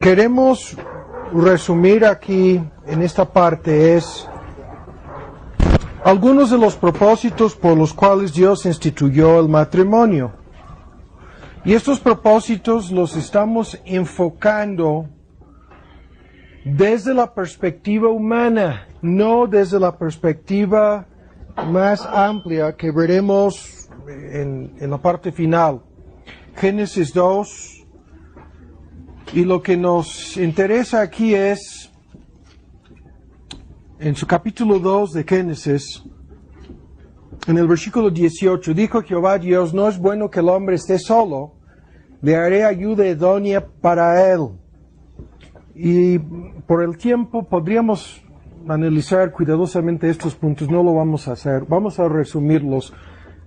Queremos resumir aquí en esta parte es algunos de los propósitos por los cuales Dios instituyó el matrimonio. Y estos propósitos los estamos enfocando desde la perspectiva humana, no desde la perspectiva más amplia que veremos en la parte final. Génesis 2. Y lo que nos interesa aquí es, en su capítulo 2 de Génesis, en el versículo 18, dijo Jehová Dios, no es bueno que el hombre esté solo, le haré ayuda idónea para él. Y por el tiempo podríamos analizar cuidadosamente estos puntos, no lo vamos a hacer, vamos a resumirlos.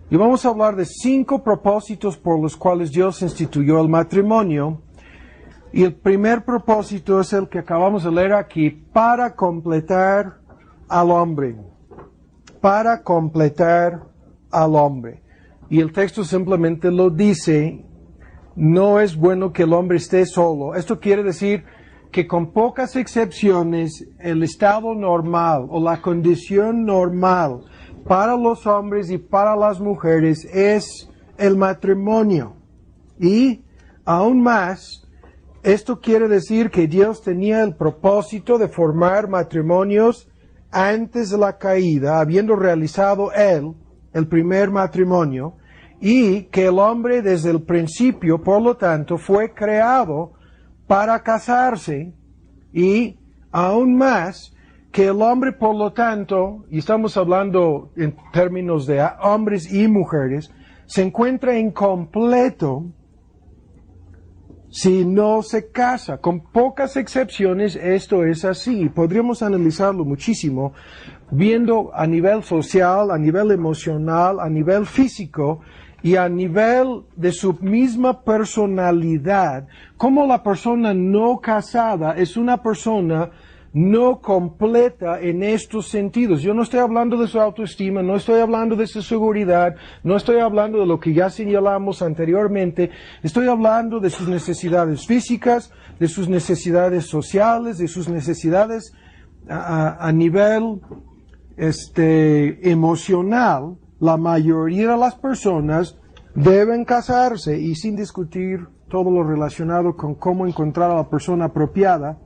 Y vamos a hablar de 5 propósitos por los cuales Dios instituyó el matrimonio. Y el primer propósito es el que acabamos de leer aquí, para completar al hombre. Para completar al hombre. Y el texto simplemente lo dice, no es bueno que el hombre esté solo. Esto quiere decir que con pocas excepciones, el estado normal o la condición normal para los hombres y para las mujeres es el matrimonio. Y aún más, esto quiere decir que Dios tenía el propósito de formar matrimonios antes de la caída, habiendo realizado Él el primer matrimonio, y que el hombre desde el principio, por lo tanto, fue creado para casarse, y aún más, que el hombre, por lo tanto, y estamos hablando en términos de hombres y mujeres, se encuentra incompleto si no se casa. Con pocas excepciones esto es así. Podríamos analizarlo muchísimo, viendo a nivel social, a nivel emocional, a nivel físico y a nivel de su misma personalidad, cómo la persona no casada es una persona no completa en estos sentidos. Yo no estoy hablando de su autoestima, no estoy hablando de su seguridad, no estoy hablando de lo que ya señalamos anteriormente, estoy hablando de sus necesidades físicas, de sus necesidades sociales, de sus necesidades a nivel emocional. La mayoría de las personas deben casarse y sin discutir todo lo relacionado con cómo encontrar a la persona apropiada.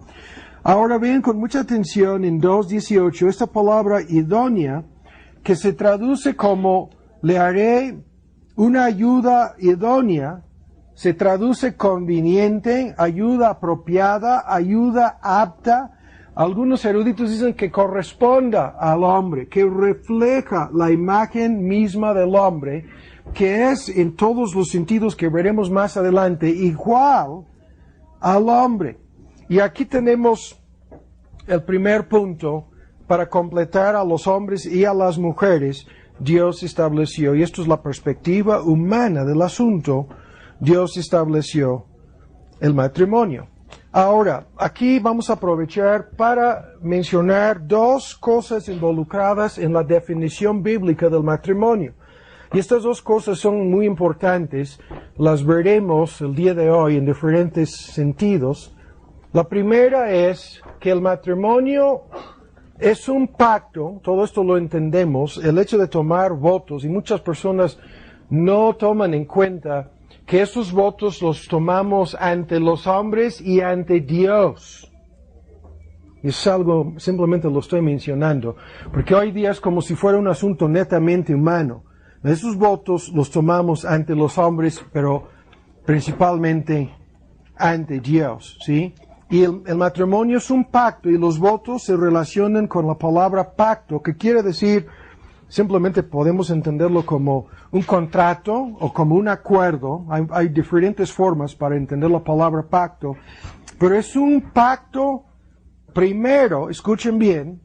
Ahora bien, con mucha atención en 2.18, esta palabra idónea, que se traduce como le haré una ayuda idónea, se traduce conveniente, ayuda apropiada, ayuda apta. Algunos eruditos dicen que corresponda al hombre, que refleja la imagen misma del hombre, que es en todos los sentidos que veremos más adelante, igual al hombre. Y aquí tenemos el primer punto para completar a los hombres y a las mujeres. Dios estableció, y esto es la perspectiva humana del asunto, Dios estableció el matrimonio. Ahora, aquí vamos a aprovechar para mencionar 2 cosas involucradas en la definición bíblica del matrimonio. Y estas 2 cosas son muy importantes, las veremos el día de hoy en diferentes sentidos. La primera es que el matrimonio es un pacto, todo esto lo entendemos, el hecho de tomar votos, y muchas personas no toman en cuenta que esos votos los tomamos ante los hombres y ante Dios. Es algo, simplemente lo estoy mencionando, porque hoy día es como si fuera un asunto netamente humano. Esos votos los tomamos ante los hombres, pero principalmente ante Dios, ¿sí? Y el matrimonio es un pacto y los votos se relacionan con la palabra pacto, que quiere decir, simplemente podemos entenderlo como un contrato o como un acuerdo. Hay diferentes formas para entender la palabra pacto, pero es un pacto primero, escuchen bien,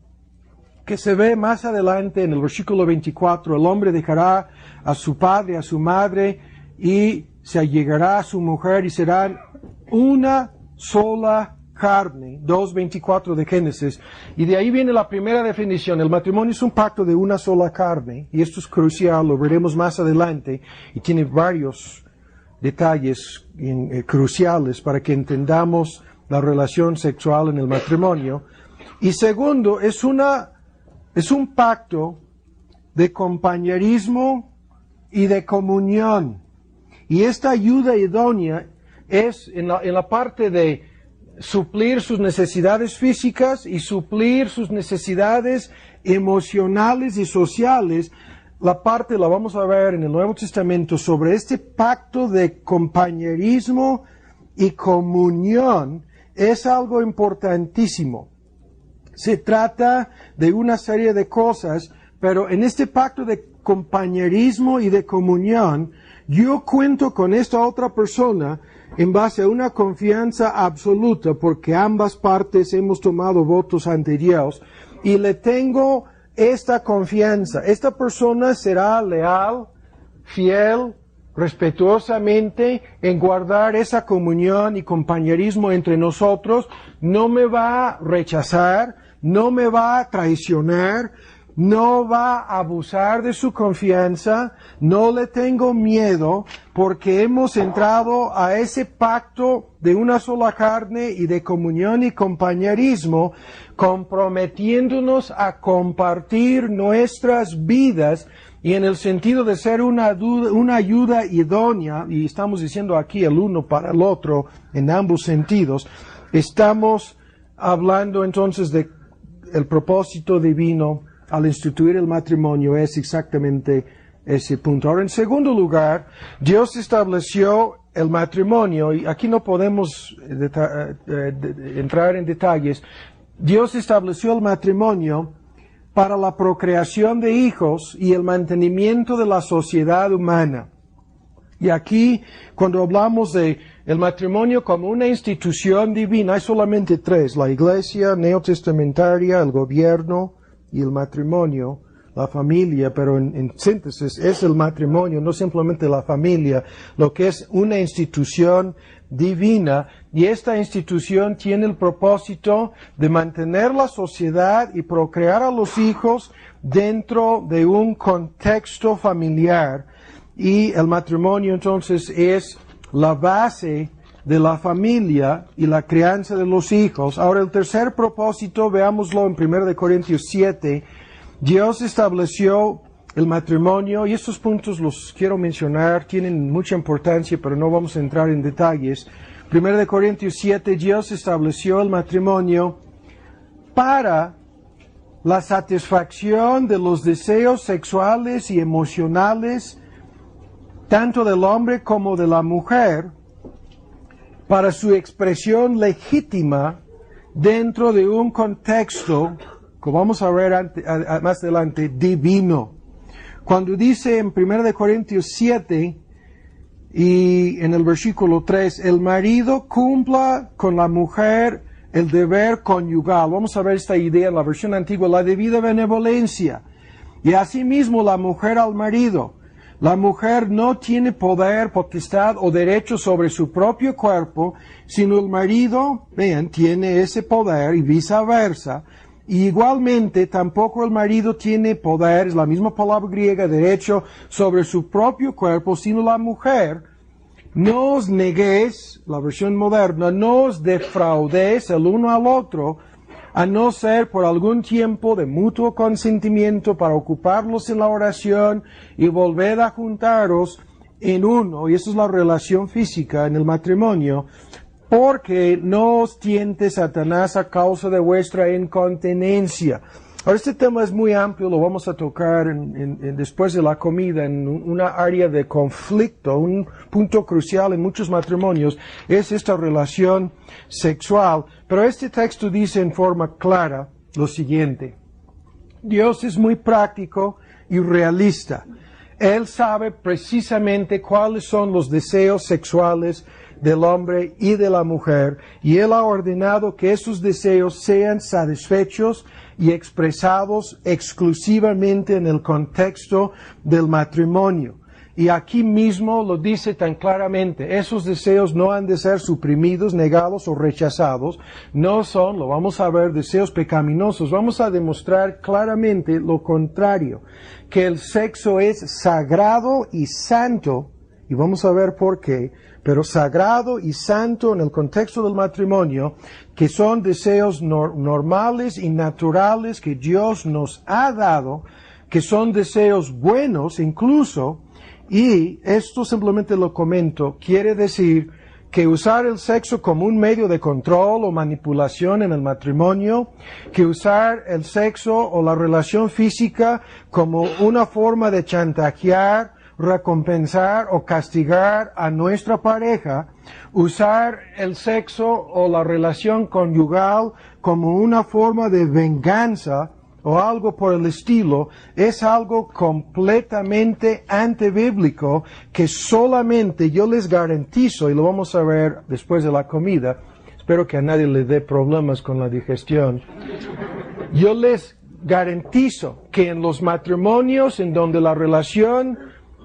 que se ve más adelante en el versículo 24, el hombre dejará a su padre, a su madre, y se allegará a su mujer y serán una sola carne, 2.24 de Génesis, y de ahí viene la primera definición. El matrimonio es un pacto de una sola carne, y esto es crucial, lo veremos más adelante, y tiene varios detalles cruciales para que entendamos la relación sexual en el matrimonio. Y segundo, es un pacto de compañerismo y de comunión. Y esta ayuda idónea es en la parte de suplir sus necesidades físicas y suplir sus necesidades emocionales y sociales. La parte la vamos a ver en el Nuevo Testamento sobre este pacto de compañerismo y comunión. Es algo importantísimo. Se trata de una serie de cosas, pero en este pacto de compañerismo y de comunión, yo cuento con esta otra persona en base a una confianza absoluta, porque ambas partes hemos tomado votos ante Dios, y le tengo esta confianza. Esta persona será leal, fiel, respetuosamente en guardar esa comunión y compañerismo entre nosotros. No me va a rechazar, no me va a traicionar, no va a abusar de su confianza, no le tengo miedo, porque hemos entrado a ese pacto de una sola carne y de comunión y compañerismo, comprometiéndonos a compartir nuestras vidas, y en el sentido de ser una ayuda idónea, y estamos diciendo aquí el uno para el otro en ambos sentidos, estamos hablando entonces de el propósito divino al instituir el matrimonio. Es exactamente ese punto. Ahora, en segundo lugar, Dios estableció el matrimonio, y aquí no podemos entrar en detalles. Dios estableció el matrimonio para la procreación de hijos y el mantenimiento de la sociedad humana. Y aquí, cuando hablamos de el matrimonio como una institución divina, hay solamente tres: la iglesia neotestamentaria, el gobierno y el matrimonio, la familia. Pero en síntesis es el matrimonio, no simplemente la familia, lo que es una institución divina. Y esta institución tiene el propósito de mantener la sociedad y procrear a los hijos dentro de un contexto familiar. Y el matrimonio entonces es la base de la familia y la crianza de los hijos. Ahora, el tercer propósito, veámoslo en 1 Corintios 7. Dios estableció el matrimonio, y estos puntos los quiero mencionar, tienen mucha importancia, pero no vamos a entrar en detalles. 1 Corintios 7, Dios estableció el matrimonio para la satisfacción de los deseos sexuales y emocionales, tanto del hombre como de la mujer, para su expresión legítima dentro de un contexto, como vamos a ver más adelante, divino. Cuando dice en 1 Corintios 7 y en el versículo 3, el marido cumpla con la mujer el deber conyugal. Vamos a ver esta idea en la versión antigua, la debida benevolencia. Y asimismo la mujer al marido. La mujer no tiene poder, potestad o derecho sobre su propio cuerpo, sino el marido, vean, tiene ese poder y viceversa. Y igualmente tampoco el marido tiene poder, es la misma palabra griega, derecho sobre su propio cuerpo, sino la mujer. No os neguéis, la versión moderna, no os defraudéis el uno al otro, a no ser por algún tiempo de mutuo consentimiento para ocuparlos en la oración y volver a juntaros en uno. Y esa es la relación física en el matrimonio, porque no os tiente Satanás a causa de vuestra incontinencia. Ahora, este tema es muy amplio, lo vamos a tocar después de la comida, en una área de conflicto. Un punto crucial en muchos matrimonios es esta relación sexual. Pero este texto dice en forma clara lo siguiente: Dios es muy práctico y realista. Él sabe precisamente cuáles son los deseos sexuales del hombre y de la mujer, y Él ha ordenado que esos deseos sean satisfechos y expresados exclusivamente en el contexto del matrimonio. Y aquí mismo lo dice tan claramente: esos deseos no han de ser suprimidos, negados o rechazados. No son, lo vamos a ver, deseos pecaminosos. Vamos a demostrar claramente lo contrario, que el sexo es sagrado y santo. Y vamos a ver por qué. pero sagrado y santo en el contexto del matrimonio, que son deseos normales y naturales que Dios nos ha dado, que son deseos buenos incluso, y esto simplemente lo comento, quiere decir que usar el sexo como un medio de control o manipulación en el matrimonio, que usar el sexo o la relación física como una forma de chantajear, recompensar o castigar a nuestra pareja, usar el sexo o la relación conyugal como una forma de venganza o algo por el estilo, es algo completamente antibíblico que solamente yo les garantizo, y lo vamos a ver después de la comida, espero que a nadie le dé problemas con la digestión, yo les garantizo que en los matrimonios en donde la relación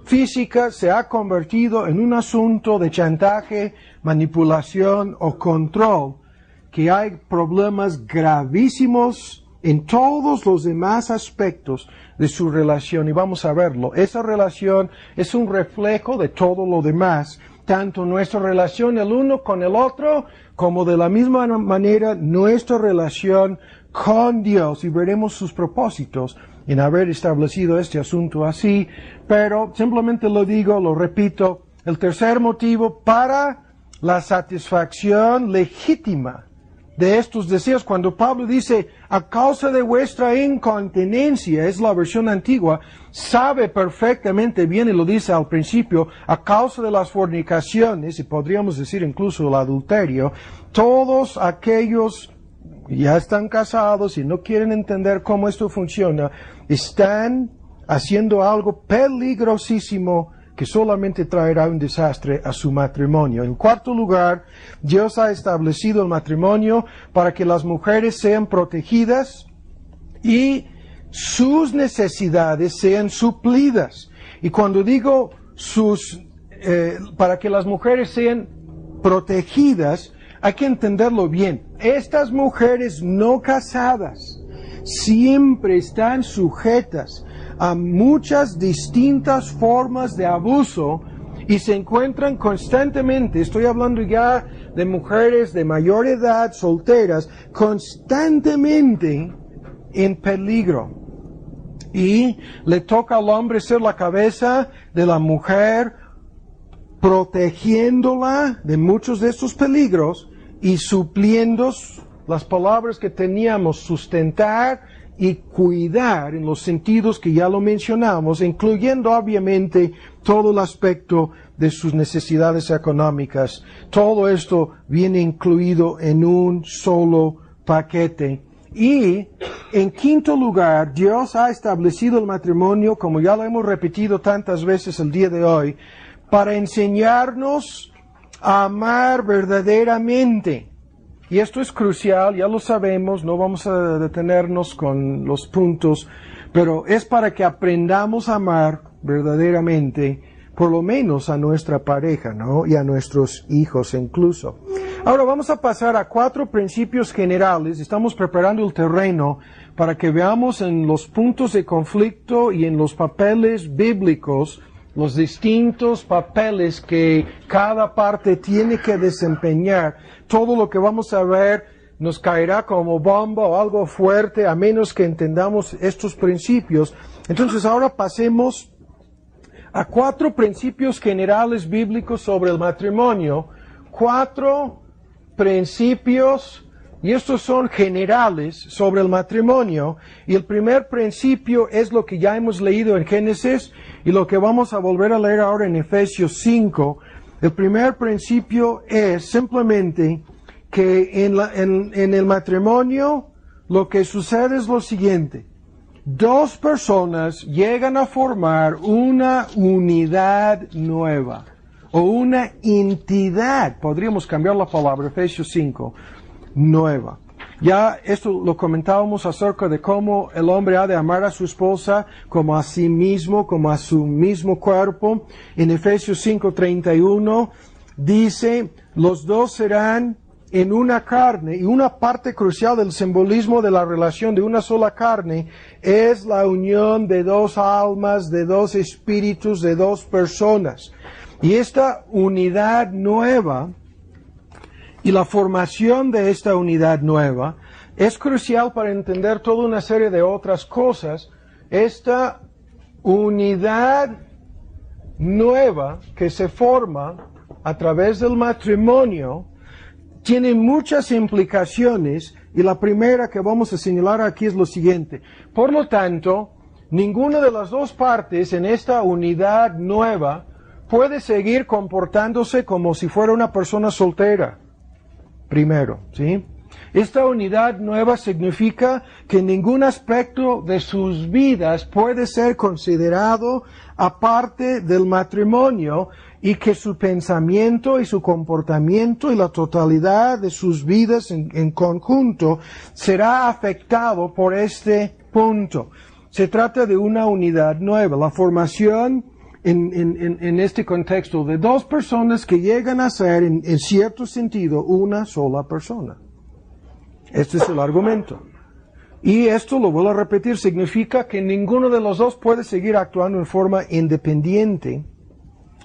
física se ha convertido en un asunto de chantaje, manipulación o control, que hay problemas gravísimos en todos los demás aspectos de su relación, y vamos a verlo. Esa relación es un reflejo de todo lo demás, tanto nuestra relación el uno con el otro, como de la misma manera nuestra relación con Dios, y veremos sus propósitos en haber establecido este asunto así, pero simplemente lo digo, lo repito, el tercer motivo para la satisfacción legítima de estos deseos, cuando Pablo dice, a causa de vuestra incontinencia, es la versión antigua, sabe perfectamente bien, y lo dice al principio, a causa de las fornicaciones, y podríamos decir incluso el adulterio, todos aquellos ya están casados y no quieren entender cómo esto funciona, están haciendo algo peligrosísimo que solamente traerá un desastre a su matrimonio. En cuarto lugar, Dios ha establecido el matrimonio para que las mujeres sean protegidas y sus necesidades sean suplidas. Y cuando digo para que las mujeres sean protegidas, hay que entenderlo bien. Estas mujeres no casadas siempre están sujetas a muchas distintas formas de abuso y se encuentran constantemente, estoy hablando ya de mujeres de mayor edad, solteras, constantemente en peligro. Y le toca al hombre ser la cabeza de la mujer, protegiéndola de muchos de estos peligros y supliendo las palabras que teníamos, sustentar y cuidar en los sentidos que ya lo mencionamos, incluyendo obviamente todo el aspecto de sus necesidades económicas. Todo esto viene incluido en un solo paquete. Y en quinto lugar, Dios ha establecido el matrimonio, como ya lo hemos repetido tantas veces el día de hoy, para enseñarnos a amar verdaderamente. Y esto es crucial, ya lo sabemos, no vamos a detenernos con los puntos, pero es para que aprendamos a amar verdaderamente, por lo menos a nuestra pareja, ¿no? Y a nuestros hijos incluso. Ahora vamos a pasar a 4 principios generales. Estamos preparando el terreno para que veamos en los puntos de conflicto y en los papeles bíblicos los distintos papeles que cada parte tiene que desempeñar. Todo lo que vamos a ver nos caerá como bomba o algo fuerte a menos que entendamos estos principios. Entonces ahora pasemos a 4 principios generales bíblicos sobre el matrimonio. 4 principios, y estos son generales sobre el matrimonio. Y el primer principio es lo que ya hemos leído en Génesis y lo que vamos a volver a leer ahora en Efesios 5. El primer principio es simplemente que en el matrimonio lo que sucede es lo siguiente. 2 personas llegan a formar una unidad nueva o una entidad, podríamos cambiar la palabra, Efesios 5, nueva. Ya esto lo comentábamos acerca de cómo el hombre ha de amar a su esposa como a sí mismo, como a su mismo cuerpo. En Efesios 5:31 dice, los 2 serán en una carne, y una parte crucial del simbolismo de la relación de una sola carne es la unión de 2 almas, de 2 espíritus, de 2 personas. Y esta unidad nueva y la formación de esta unidad nueva es crucial para entender toda una serie de otras cosas. Esta unidad nueva que se forma a través del matrimonio tiene muchas implicaciones, y la primera que vamos a señalar aquí es lo siguiente. Por lo tanto, ninguna de las dos partes en esta unidad nueva puede seguir comportándose como si fuera una persona soltera. Primero, ¿sí? Esta unidad nueva significa que ningún aspecto de sus vidas puede ser considerado aparte del matrimonio, y que su pensamiento y su comportamiento y la totalidad de sus vidas en conjunto será afectado por este punto. Se trata de una unidad nueva, la formación en este contexto de dos personas que llegan a ser, en cierto sentido, una sola persona. Este es el argumento. Y esto, lo vuelvo a repetir, significa que ninguno de los dos puede seguir actuando en forma independiente.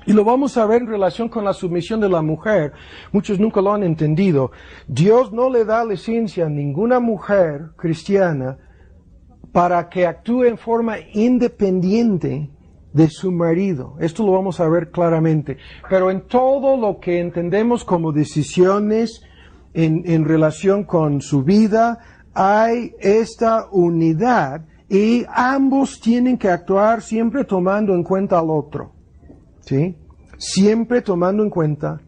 Y lo vamos a ver en relación con la sumisión de la mujer. Muchos nunca lo han entendido. Dios no le da licencia a ninguna mujer cristiana para que actúe en forma independiente de su marido. Esto lo vamos a ver claramente. Pero en todo lo que entendemos como decisiones en relación con su vida, hay esta unidad, y ambos tienen que actuar siempre tomando en cuenta al otro. ¿Sí? Siempre tomando en cuenta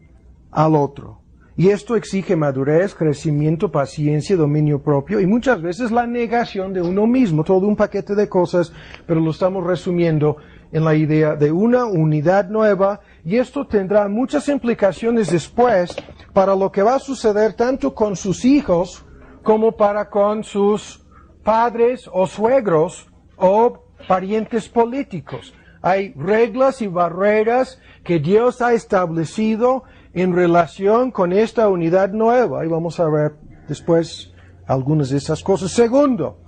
al otro. Y esto exige madurez, crecimiento, paciencia, dominio propio y muchas veces la negación de uno mismo. Todo un paquete de cosas, pero lo estamos resumiendo en la idea de una unidad nueva, y esto tendrá muchas implicaciones después para lo que va a suceder tanto con sus hijos como para con sus padres o suegros o parientes políticos. Hay reglas y barreras que Dios ha establecido en relación con esta unidad nueva, y vamos a ver después algunas de esas cosas. Segundo,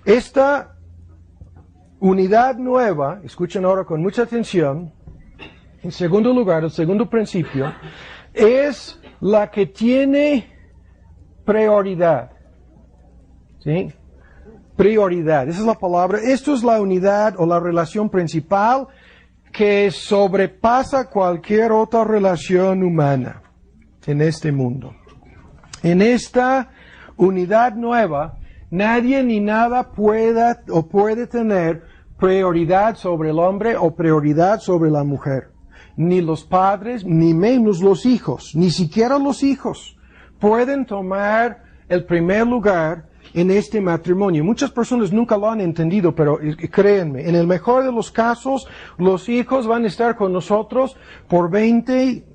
esta unidad nueva, escuchen ahora con mucha atención, en segundo lugar, el segundo principio, es la que tiene prioridad. ¿Sí? Prioridad, esa es la palabra. Esto es la unidad o la relación principal que sobrepasa cualquier otra relación humana en este mundo. En esta unidad nueva, nadie ni nada puede tener prioridad sobre el hombre o prioridad sobre la mujer. Ni los padres, ni menos los hijos, ni siquiera los hijos pueden tomar el primer lugar en este matrimonio. Muchas personas nunca lo han entendido, pero créanme, en el mejor de los casos, los hijos van a estar con nosotros por 20,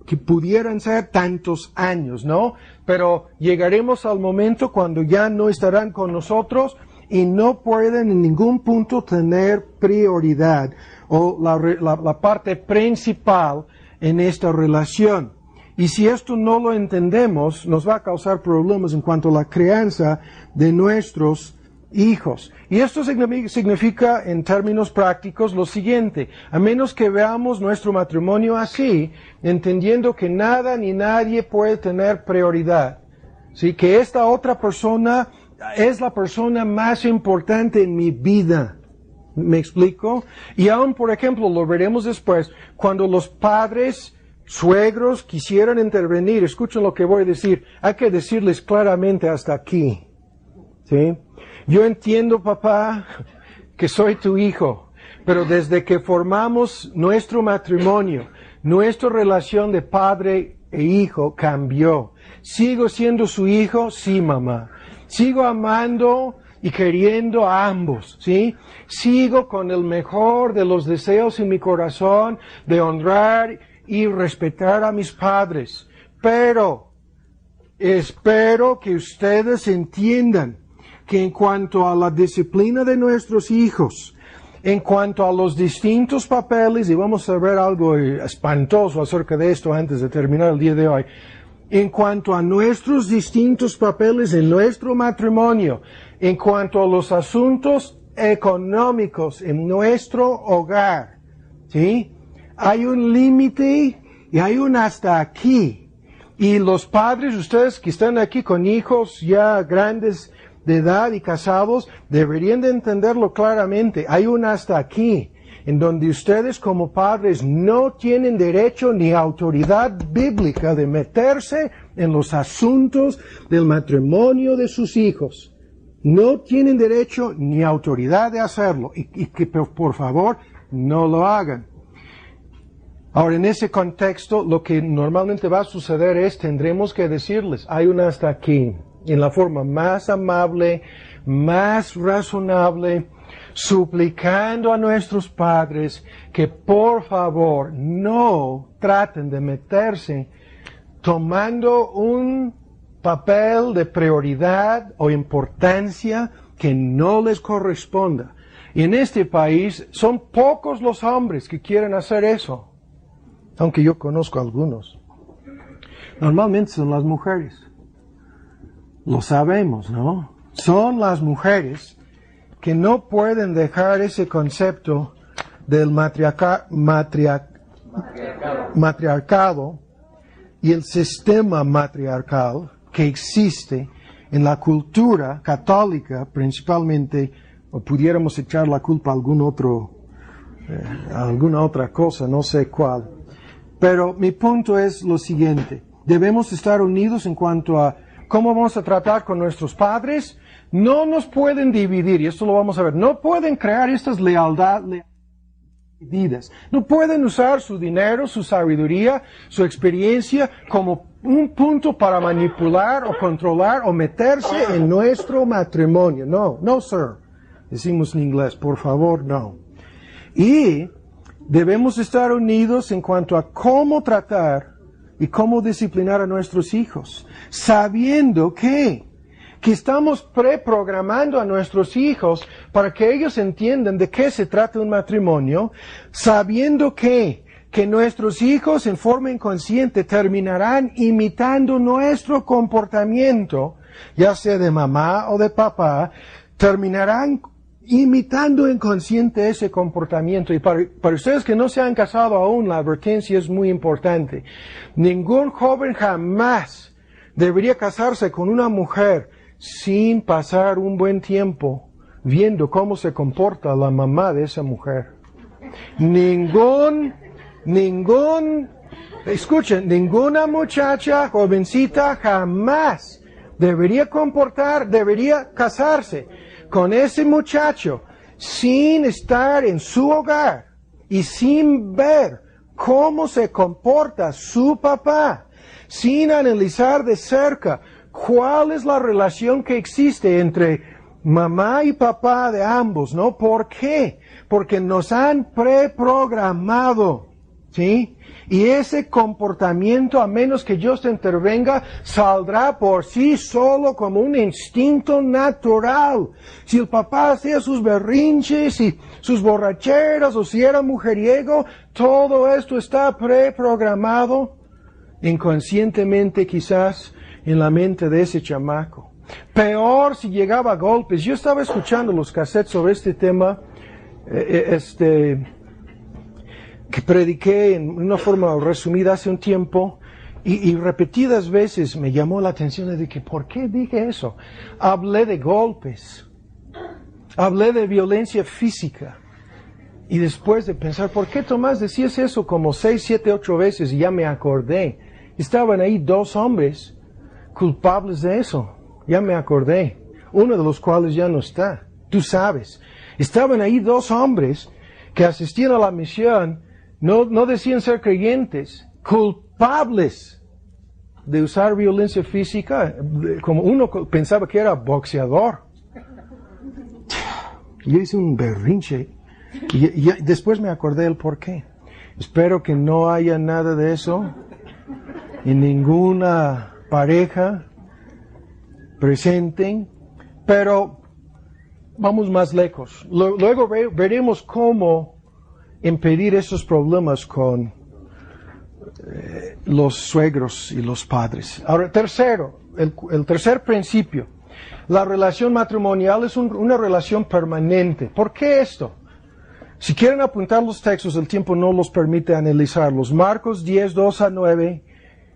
que pudieran ser tantos años, ¿no? Pero llegaremos al momento cuando ya no estarán con nosotros y no pueden en ningún punto tener prioridad o la parte principal en esta relación. Y si esto no lo entendemos, nos va a causar problemas en cuanto a la crianza de nuestros hijos. Y esto significa, en términos prácticos, lo siguiente: a menos que veamos nuestro matrimonio así, entendiendo que nada ni nadie puede tener prioridad, ¿sí? Que esta otra persona es la persona más importante en mi vida. ¿Me explico? Y aún, por ejemplo, lo veremos después, cuando los padres, suegros quisieran intervenir, escuchen lo que voy a decir, hay que decirles claramente hasta aquí. ¿Sí? Yo entiendo, papá, que soy tu hijo, pero desde que formamos nuestro matrimonio, nuestra relación de padre e hijo cambió. ¿Sigo siendo su hijo? Sí, mamá. Sigo amando y queriendo a ambos, ¿sí? Sigo con el mejor de los deseos en mi corazón de honrar y respetar a mis padres. Pero espero que ustedes entiendan que en cuanto a la disciplina de nuestros hijos, en cuanto a los distintos papeles, y vamos a ver algo espantoso acerca de esto antes de terminar el día de hoy, en cuanto a nuestros distintos papeles en nuestro matrimonio, en cuanto a los asuntos económicos en nuestro hogar, ¿sí? hay un límite y hay un hasta aquí. Y los padres, ustedes que están aquí con hijos ya grandes de edad y casados, deberían de entenderlo claramente. Hay un hasta aquí, en donde ustedes como padres no tienen derecho ni autoridad bíblica de meterse en los asuntos del matrimonio de sus hijos. No tienen derecho ni autoridad de hacerlo. Y que por favor no lo hagan. Ahora, en ese contexto, lo que normalmente va a suceder es, tendremos que decirles, hay un hasta aquí, en la forma más amable, más razonable, suplicando a nuestros padres que por favor no traten de meterse tomando un papel de prioridad o importancia que no les corresponda. Y en este país son pocos los hombres que quieren hacer eso. Aunque yo conozco algunos. Normalmente son las mujeres. Lo sabemos, ¿no? Son las mujeres que no pueden dejar ese concepto del matriarcado y el sistema matriarcal que existe en la cultura católica, principalmente, o pudiéramos echar la culpa a alguna otra cosa, no sé cuál. Pero mi punto es lo siguiente. Debemos estar unidos en cuanto a cómo vamos a tratar con nuestros padres. No nos pueden dividir, y esto lo vamos a ver. No pueden crear estas lealtades divididas. No pueden usar su dinero, su sabiduría, su experiencia como un punto para manipular o controlar o meterse en nuestro matrimonio. No, no, sir. Decimos en inglés, por favor, no. Y debemos estar unidos en cuanto a cómo tratar y cómo disciplinar a nuestros hijos, sabiendo que estamos preprogramando a nuestros hijos para que ellos entiendan de qué se trata un matrimonio, sabiendo que nuestros hijos en forma inconsciente terminarán imitando nuestro comportamiento, ya sea de mamá o de papá, terminarán imitando inconsciente ese comportamiento. Y para ustedes que no se han casado aún, la advertencia es muy importante. Ningún joven jamás debería casarse con una mujer sin pasar un buen tiempo viendo cómo se comporta la mamá de esa mujer. Escuchen, ninguna muchacha, jovencita, jamás debería casarse con ese muchacho sin estar en su hogar y sin ver cómo se comporta su papá, sin analizar de cerca cuál es la relación que existe entre mamá y papá de ambos, ¿no? ¿Por qué? Porque nos han preprogramado, ¿sí? Y ese comportamiento, a menos que Dios intervenga, saldrá por sí solo como un instinto natural. Si el papá hacía sus berrinches y sus borracheras, o si era mujeriego, todo esto está preprogramado inconscientemente quizás en la mente de ese chamaco. Peor si llegaba a golpes. Yo estaba escuchando los cassettes sobre este tema, que prediqué en una forma resumida hace un tiempo, y repetidas veces me llamó la atención de que, ¿por qué dije eso? Hablé de golpes, hablé de violencia física, y después de pensar, ¿por qué Tomás decías eso como 6, 7, 8 veces? Y ya me acordé, estaban ahí 2 hombres culpables de eso, ya me acordé, uno de los cuales ya no está, tú sabes. Estaban ahí 2 hombres que asistían a la misión. No decían ser creyentes, culpables de usar violencia física, como uno pensaba que era boxeador. Yo hice un berrinche y después me acordé el por qué. Espero que no haya nada de eso en ninguna pareja presente, pero vamos más lejos. Luego veremos cómo impedir esos problemas con los suegros y los padres. Ahora, tercero, el tercer principio. La relación matrimonial es una relación permanente. ¿Por qué esto? Si quieren apuntar los textos, el tiempo no los permite analizarlos. Marcos 10, 2 a 9.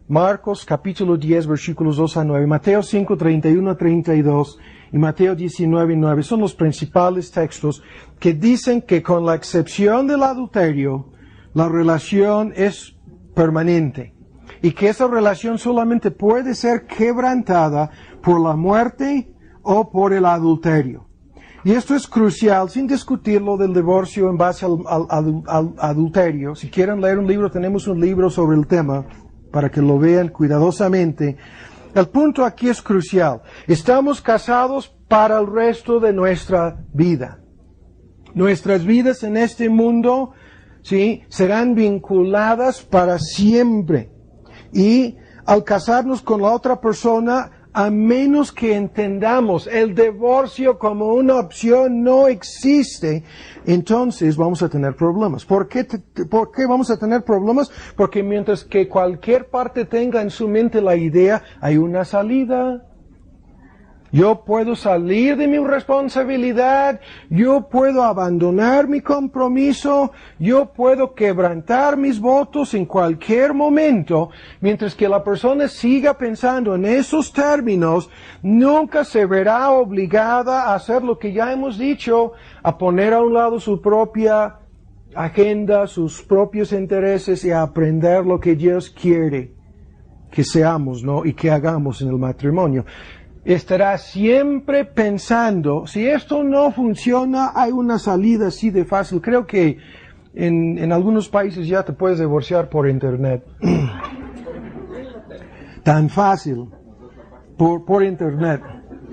Marcos capítulo 10, versículos 2 a 9. Mateo 5, 31 a 32. Y Mateo 19, 9. Son los principales textos que dicen que con la excepción del adulterio, la relación es permanente. Y que esa relación solamente puede ser quebrantada por la muerte o por el adulterio. Y esto es crucial, sin discutir lo del divorcio en base al adulterio. Si quieren leer un libro, tenemos un libro sobre el tema, para que lo vean cuidadosamente. El punto aquí es crucial. Estamos casados para el resto de nuestra vida. Nuestras vidas en este mundo, ¿sí?, serán vinculadas para siempre. Y al casarnos con la otra persona, a menos que entendamos el divorcio como una opción no existe, entonces vamos a tener problemas. ¿Por qué vamos a tener problemas? Porque mientras que cualquier parte tenga en su mente la idea, hay una salida. Yo puedo salir de mi responsabilidad, yo puedo abandonar mi compromiso, yo puedo quebrantar mis votos en cualquier momento, mientras que la persona siga pensando en esos términos, nunca se verá obligada a hacer lo que ya hemos dicho, a poner a un lado su propia agenda, sus propios intereses y a aprender lo que Dios quiere que seamos, ¿no?, y que hagamos en el matrimonio. Estará siempre pensando, si esto no funciona, hay una salida así de fácil. Creo que en algunos países ya te puedes divorciar por internet. Tan fácil. Por internet.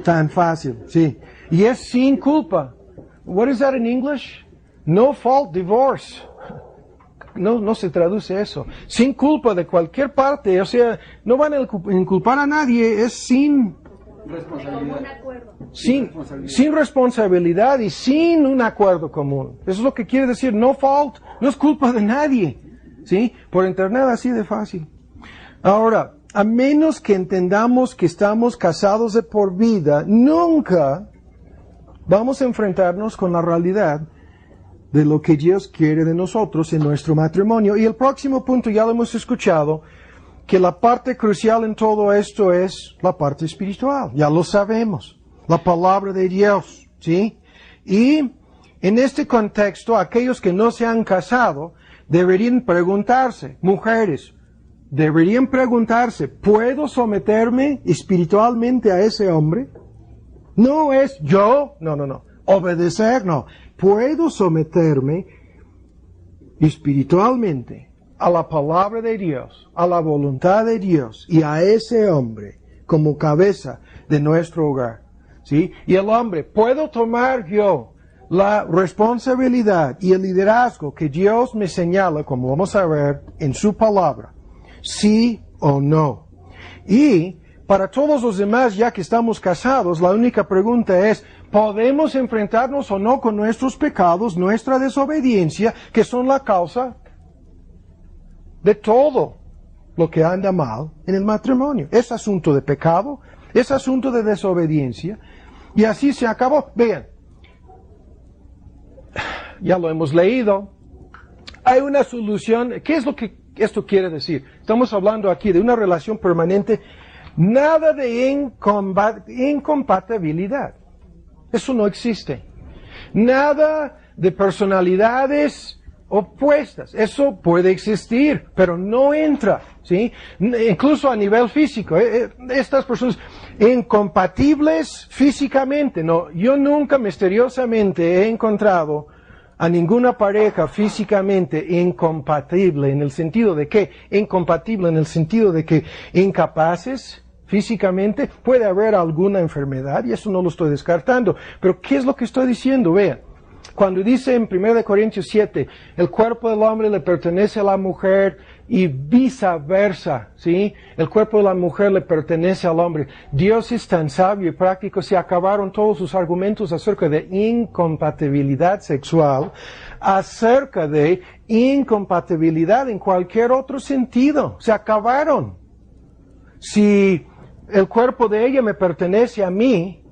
Tan fácil, sí. Y es sin culpa. What is that in English? No fault divorce. No se traduce eso. Sin culpa de cualquier parte. O sea, no van a inculpar a nadie. Es sin responsabilidad y sin un acuerdo común. Eso es lo que quiere decir no fault, no es culpa de nadie. ¿Sí? Por internet así de fácil. Ahora, a menos que entendamos que estamos casados de por vida, nunca vamos a enfrentarnos con la realidad de lo que Dios quiere de nosotros en nuestro matrimonio. Y el próximo punto ya lo hemos escuchado, que la parte crucial en todo esto es la parte espiritual. Ya lo sabemos. La palabra de Dios, ¿sí? Y en este contexto, aquellos que no se han casado deberían preguntarse, mujeres, deberían preguntarse, ¿puedo someterme espiritualmente a ese hombre? No es yo, no. Obedecer, no. ¿Puedo someterme espiritualmente a la palabra de Dios, a la voluntad de Dios y a ese hombre como cabeza de nuestro hogar? ¿Sí? Y el hombre, ¿puedo tomar yo la responsabilidad y el liderazgo que Dios me señala, como vamos a ver, en su palabra? ¿Sí o no? Y para todos los demás, ya que estamos casados, la única pregunta es, ¿podemos enfrentarnos o no con nuestros pecados, nuestra desobediencia, que son la causa de todo lo que anda mal en el matrimonio? Es asunto de pecado, es asunto de desobediencia, y así se acabó. Vean, ya lo hemos leído, hay una solución. ¿Qué es lo que esto quiere decir? Estamos hablando aquí de una relación permanente, nada de incompatibilidad. Eso no existe. Nada de personalidades opuestas. Eso puede existir, pero no entra, ¿sí? Incluso a nivel físico. Estas personas incompatibles físicamente, no. Yo nunca misteriosamente he encontrado a ninguna pareja físicamente incompatible, en el sentido de que, incompatible en el sentido de que incapaces físicamente. Puede haber alguna enfermedad y eso no lo estoy descartando, pero ¿qué es lo que estoy diciendo? Vean, cuando dice en 1 Corintios 7, el cuerpo del hombre le pertenece a la mujer y viceversa, ¿sí? El cuerpo de la mujer le pertenece al hombre. Dios es tan sabio y práctico, se acabaron todos sus argumentos acerca de incompatibilidad sexual, acerca de incompatibilidad en cualquier otro sentido. Se acabaron. Si el cuerpo de ella me pertenece a mí,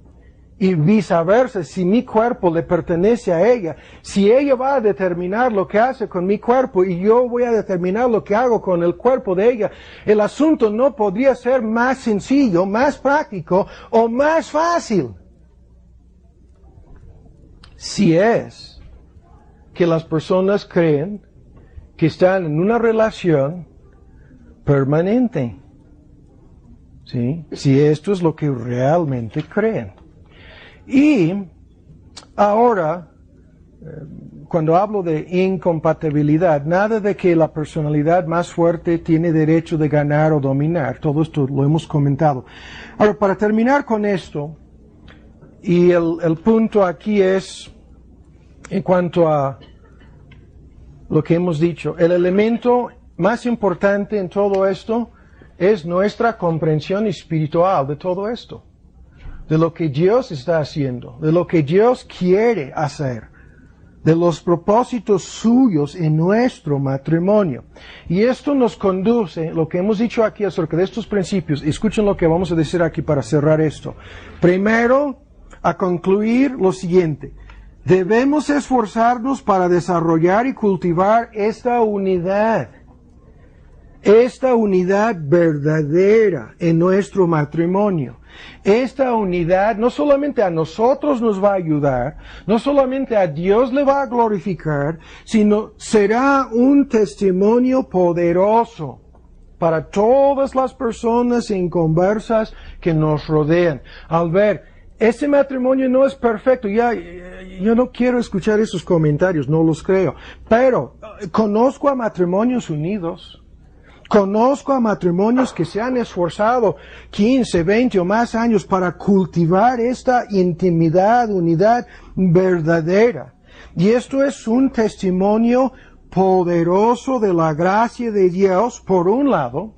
y viceversa, si mi cuerpo le pertenece a ella, si ella va a determinar lo que hace con mi cuerpo y yo voy a determinar lo que hago con el cuerpo de ella, el asunto no podría ser más sencillo, más práctico o más fácil. Si es que las personas creen que están en una relación permanente. ¿Sí? Si esto es lo que realmente creen. Y ahora, cuando hablo de incompatibilidad, nada de que la personalidad más fuerte tiene derecho de ganar o dominar. Todo esto lo hemos comentado. Ahora, para terminar con esto, y el punto aquí es, en cuanto a lo que hemos dicho, el elemento más importante en todo esto es nuestra comprensión espiritual de todo esto, de lo que Dios está haciendo, de lo que Dios quiere hacer, de los propósitos suyos en nuestro matrimonio. Y esto nos conduce, lo que hemos dicho aquí acerca de estos principios, escuchen lo que vamos a decir aquí para cerrar esto. Primero, a concluir lo siguiente. Debemos esforzarnos para desarrollar y cultivar esta unidad verdadera en nuestro matrimonio. Esta unidad no solamente a nosotros nos va a ayudar, no solamente a Dios le va a glorificar, sino será un testimonio poderoso para todas las personas inconversas que nos rodean. Al ver, ese matrimonio no es perfecto, yo no quiero escuchar esos comentarios, no los creo, pero conozco a matrimonios unidos. Conozco a matrimonios que se han esforzado 15, 20 o más años para cultivar esta intimidad, unidad verdadera. Y esto es un testimonio poderoso de la gracia de Dios, por un lado,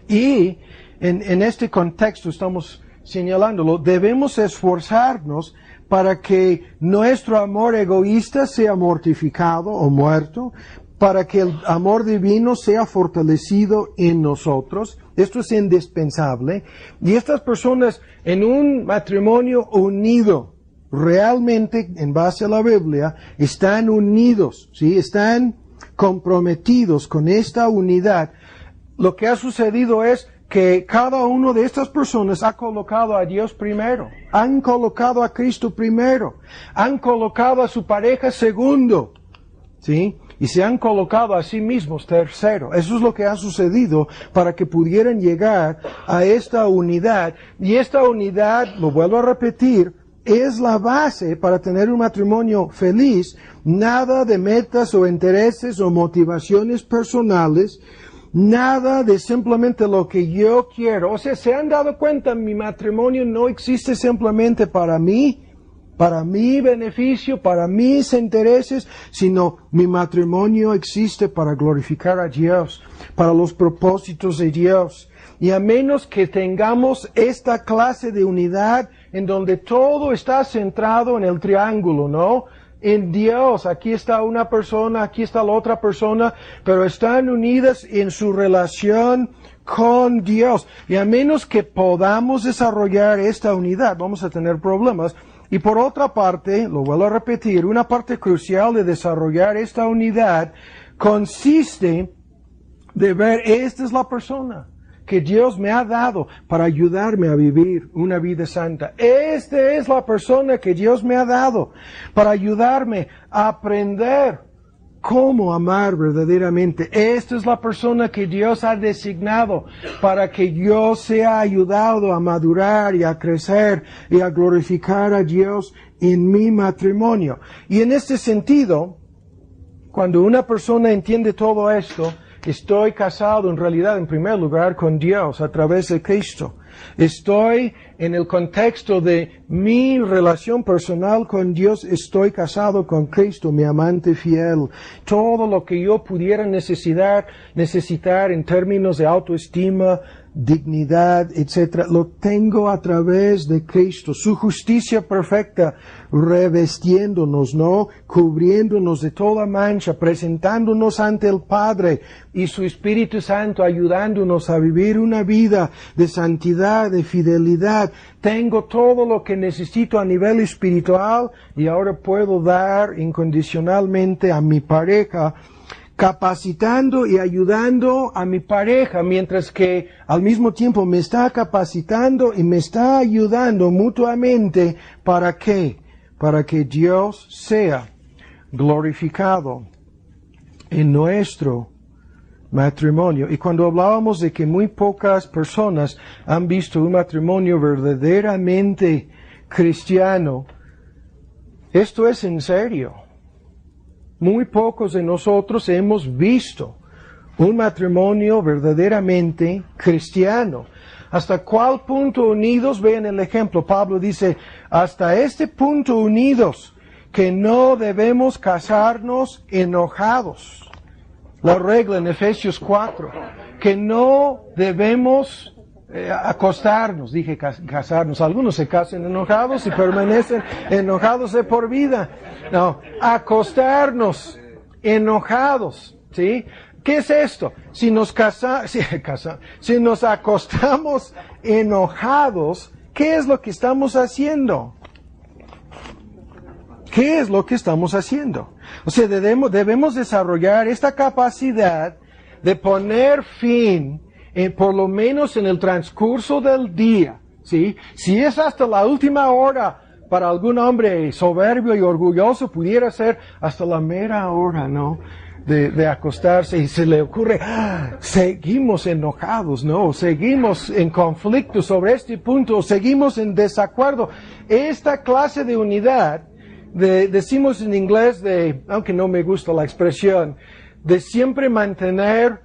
y en este contexto estamos señalándolo, debemos esforzarnos para que nuestro amor egoísta sea mortificado o muerto, para que el amor divino sea fortalecido en nosotros. Esto es indispensable. Y estas personas en un matrimonio unido, realmente, en base a la Biblia, están unidos, ¿sí? Están comprometidos con esta unidad. Lo que ha sucedido es que cada uno de estas personas ha colocado a Dios primero, han colocado a Cristo primero, han colocado a su pareja segundo, ¿sí? Y se han colocado a sí mismos tercero. Eso es lo que ha sucedido para que pudieran llegar a esta unidad. Y esta unidad, lo vuelvo a repetir, es la base para tener un matrimonio feliz. Nada de metas o intereses o motivaciones personales. Nada de simplemente lo que yo quiero. O sea, ¿se han dado cuenta? Mi matrimonio no existe simplemente para mí, para mi beneficio, para mis intereses, sino mi matrimonio existe para glorificar a Dios, para los propósitos de Dios. Y a menos que tengamos esta clase de unidad en donde todo está centrado en el triángulo, ¿no? En Dios, aquí está una persona, aquí está la otra persona, pero están unidas en su relación con Dios. Y a menos que podamos desarrollar esta unidad, vamos a tener problemas. Y por otra parte, lo vuelvo a repetir, una parte crucial de desarrollar esta unidad consiste de ver, esta es la persona que Dios me ha dado para ayudarme a vivir una vida santa. Esta es la persona que Dios me ha dado para ayudarme a aprender cómo amar verdaderamente. Esta es la persona que Dios ha designado para que yo sea ayudado a madurar y a crecer y a glorificar a Dios en mi matrimonio. Y en este sentido, cuando una persona entiende todo esto, estoy casado en realidad en primer lugar con Dios a través de Cristo. Estoy en el contexto de mi relación personal con Dios, estoy casado con Cristo, mi amante fiel. Todo lo que yo pudiera necesitar en términos de autoestima, dignidad, etc., lo tengo a través de Cristo, su justicia perfecta, revestiéndonos, ¿no? Cubriéndonos de toda mancha, presentándonos ante el Padre y su Espíritu Santo ayudándonos a vivir una vida de santidad, de fidelidad. Tengo todo lo que necesito a nivel espiritual y ahora puedo dar incondicionalmente a mi pareja, capacitando y ayudando a mi pareja, mientras que al mismo tiempo me está capacitando y me está ayudando mutuamente. ¿Para qué? Para que Dios sea glorificado en nuestro matrimonio. Y cuando hablábamos de que muy pocas personas han visto un matrimonio verdaderamente cristiano, esto es en serio. Muy pocos de nosotros hemos visto un matrimonio verdaderamente cristiano. ¿Hasta cuál punto unidos? Vean el ejemplo. Pablo dice, hasta este punto unidos, que no debemos casarnos enojados. La regla en Efesios 4, que no debemos acostarnos, dije casarnos. Algunos se casan enojados y permanecen enojados de por vida. No, acostarnos enojados, ¿sí? ¿Qué es esto? Si nos acostamos enojados, ¿qué es lo que estamos haciendo? ¿Qué es lo que estamos haciendo? O sea, debemos desarrollar esta capacidad de poner fin, por lo menos en el transcurso del día, ¿sí? Si es hasta la última hora, para algún hombre soberbio y orgulloso, pudiera ser hasta la mera hora, ¿no? De acostarse y se le ocurre, seguimos enojados, ¿no? Seguimos en conflicto sobre este punto, seguimos en desacuerdo. Esta clase de unidad, decimos en inglés, aunque no me gusta la expresión, de siempre mantener,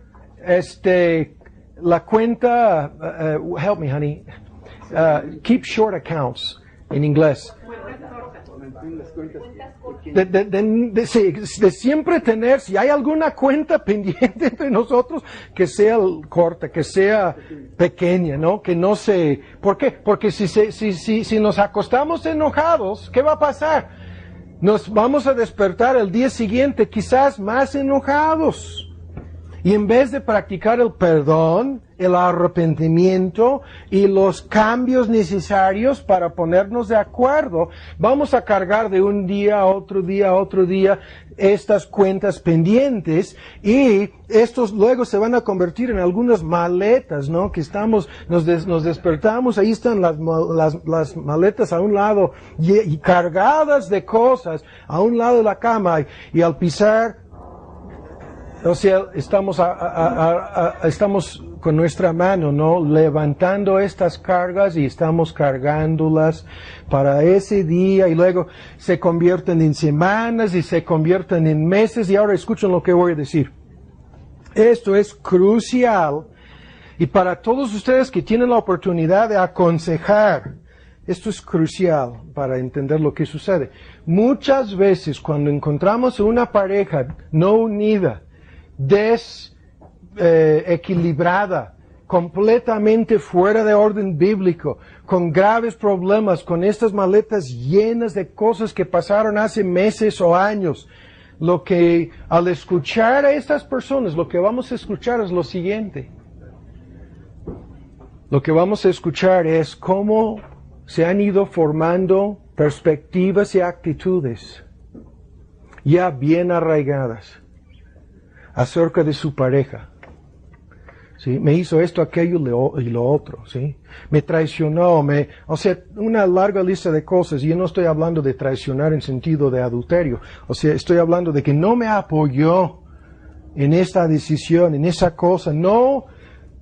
la cuenta, help me honey, keep short accounts, en inglés. De siempre tener, si hay alguna cuenta pendiente entre nosotros, que sea corta, que sea pequeña, ¿no? Que no se... ¿Por qué? Porque si nos acostamos enojados, ¿qué va a pasar? Nos vamos a despertar el día siguiente quizás más enojados. Y en vez de practicar el perdón, el arrepentimiento y los cambios necesarios para ponernos de acuerdo, vamos a cargar de un día a otro día estas cuentas pendientes, y estos luego se van a convertir en algunas maletas, ¿no? Que nos despertamos, ahí están las maletas a un lado y cargadas de cosas a un lado de la cama, y al pisar, o sea, estamos con nuestra mano, ¿no? Levantando estas cargas y estamos cargándolas para ese día, y luego se convierten en semanas y se convierten en meses. Y ahora escuchen lo que voy a decir. Esto es crucial, y para todos ustedes que tienen la oportunidad de aconsejar, esto es crucial para entender lo que sucede. Muchas veces cuando encontramos una pareja no unida, desequilibrada, completamente fuera de orden bíblico, con graves problemas, con estas maletas llenas de cosas que pasaron hace meses o años, al escuchar a estas personas, lo que vamos a escuchar es lo siguiente. Lo que vamos a escuchar es cómo se han ido formando perspectivas y actitudes ya bien arraigadas acerca de su pareja. ¿Sí? Me hizo esto, aquello y lo otro, ¿sí? Me traicionó, o sea, una larga lista de cosas. Y yo no estoy hablando de traicionar en sentido de adulterio. O sea, estoy hablando de que no me apoyó en esta decisión, en esa cosa. No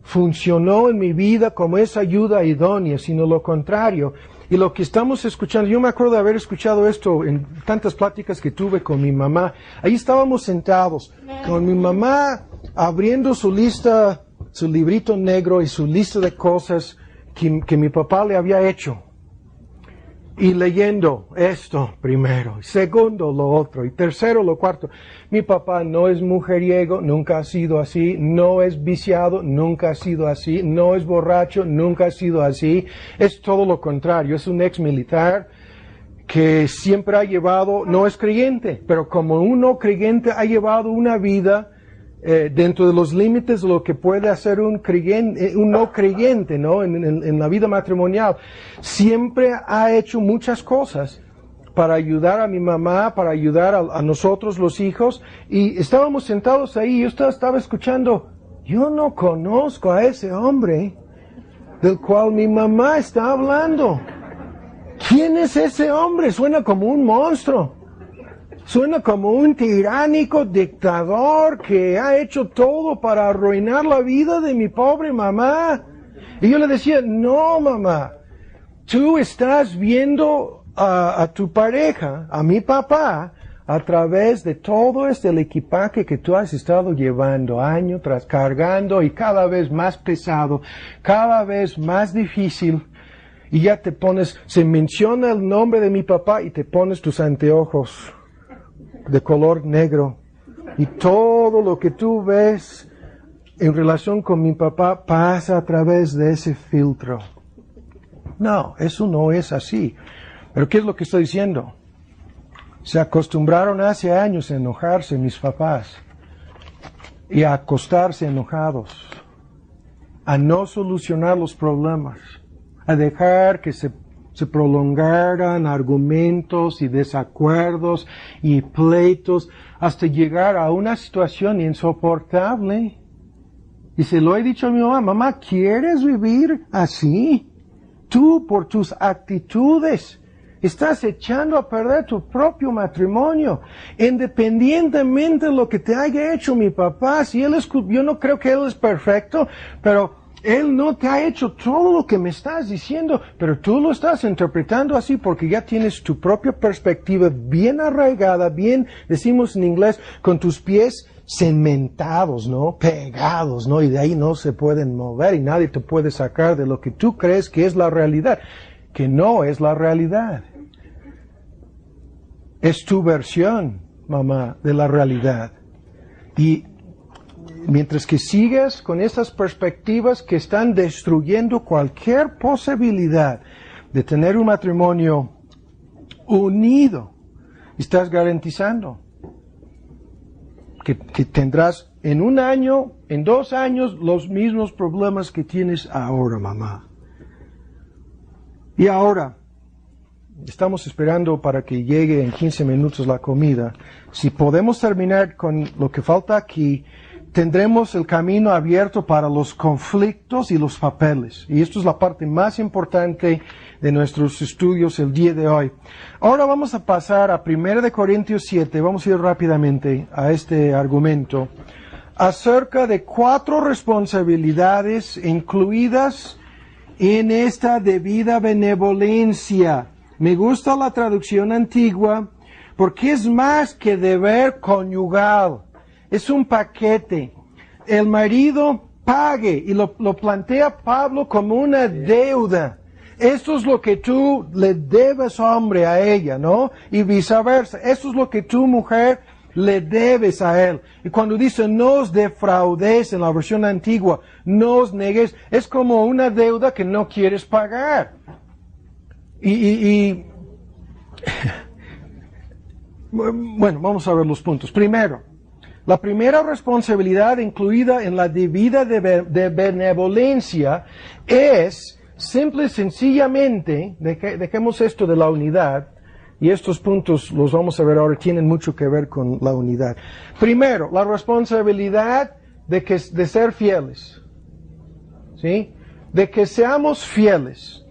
funcionó en mi vida como esa ayuda idónea, sino lo contrario. Y lo que estamos escuchando, yo me acuerdo de haber escuchado esto en tantas pláticas que tuve con mi mamá. Ahí estábamos sentados, con mi mamá abriendo su lista, su librito negro y su lista de cosas que mi papá le había hecho. y leyendo esto primero, segundo lo otro, y tercero lo cuarto. Mi papá no es mujeriego, nunca ha sido así, no es viciado, nunca ha sido así, no es borracho, nunca ha sido así, es todo lo contrario, es un ex militar que siempre ha llevado, no es creyente, pero como un no creyente ha llevado una vida dentro de los límites de lo que puede hacer un no creyente, ¿no? En la vida matrimonial. Siempre ha hecho muchas cosas para ayudar a mi mamá, para ayudar a nosotros los hijos, y estábamos sentados ahí, yo estaba escuchando, yo no conozco a ese hombre del cual mi mamá está hablando. ¿Quién es ese hombre? Suena como un monstruo. Suena como un tiránico dictador que ha hecho todo para arruinar la vida de mi pobre mamá. Y yo le decía, no, mamá, tú estás viendo a tu pareja, a mi papá, a través de todo el equipaje que tú has estado llevando año tras cargando, y cada vez más pesado, cada vez más difícil. Y ya te pones, se menciona el nombre de mi papá y te pones tus anteojos de color negro, y todo lo que tú ves en relación con mi papá pasa a través de ese filtro. No, eso no es así. Pero ¿qué es lo que estoy diciendo? Se acostumbraron hace años a enojarse mis papás y a acostarse enojados, a no solucionar los problemas, a dejar que se prolongaran argumentos y desacuerdos y pleitos hasta llegar a una situación insoportable. Y se lo he dicho a mi mamá, mamá, ¿quieres vivir así? Tú, por tus actitudes, estás echando a perder tu propio matrimonio, independientemente de lo que te haya hecho mi papá. Si yo no creo que él es perfecto, pero él no te ha hecho todo lo que me estás diciendo, pero tú lo estás interpretando así porque ya tienes tu propia perspectiva bien arraigada, bien, decimos en inglés, con tus pies cementados, ¿no? Pegados, ¿no? Y de ahí no se pueden mover y nadie te puede sacar de lo que tú crees que es la realidad, que no es la realidad. Es tu versión, mamá, de la realidad. Y mientras que sigues con esas perspectivas que están destruyendo cualquier posibilidad de tener un matrimonio unido, estás garantizando que tendrás en 1 año, en 2 años, los mismos problemas que tienes ahora, mamá. Y ahora, estamos esperando para que llegue en 15 minutos la comida. Si podemos terminar con lo que falta aquí, tendremos el camino abierto para los conflictos y los papeles. Y esto es la parte más importante de nuestros estudios el día de hoy. Ahora vamos a pasar a 1 Corintios 7, vamos a ir rápidamente a este argumento, acerca de 4 responsabilidades incluidas en esta debida benevolencia. Me gusta la traducción antigua porque es más que deber conyugal. Es un paquete. El marido pague, y lo plantea Pablo como una deuda. Esto es lo que tú le debes, hombre, a ella, ¿no? Y viceversa. Esto es lo que tú, mujer, le debes a él. Y cuando dice no os defraudes en la versión antigua, no os negues, es como una deuda que no quieres pagar. Bueno, vamos a ver los puntos. Primero, la primera responsabilidad incluida en la debida de benevolencia es simple y sencillamente, dejemos esto de la unidad, y estos puntos los vamos a ver ahora, tienen mucho que ver con la unidad. Primero, la responsabilidad de ser fieles, ¿sí? De que seamos fieles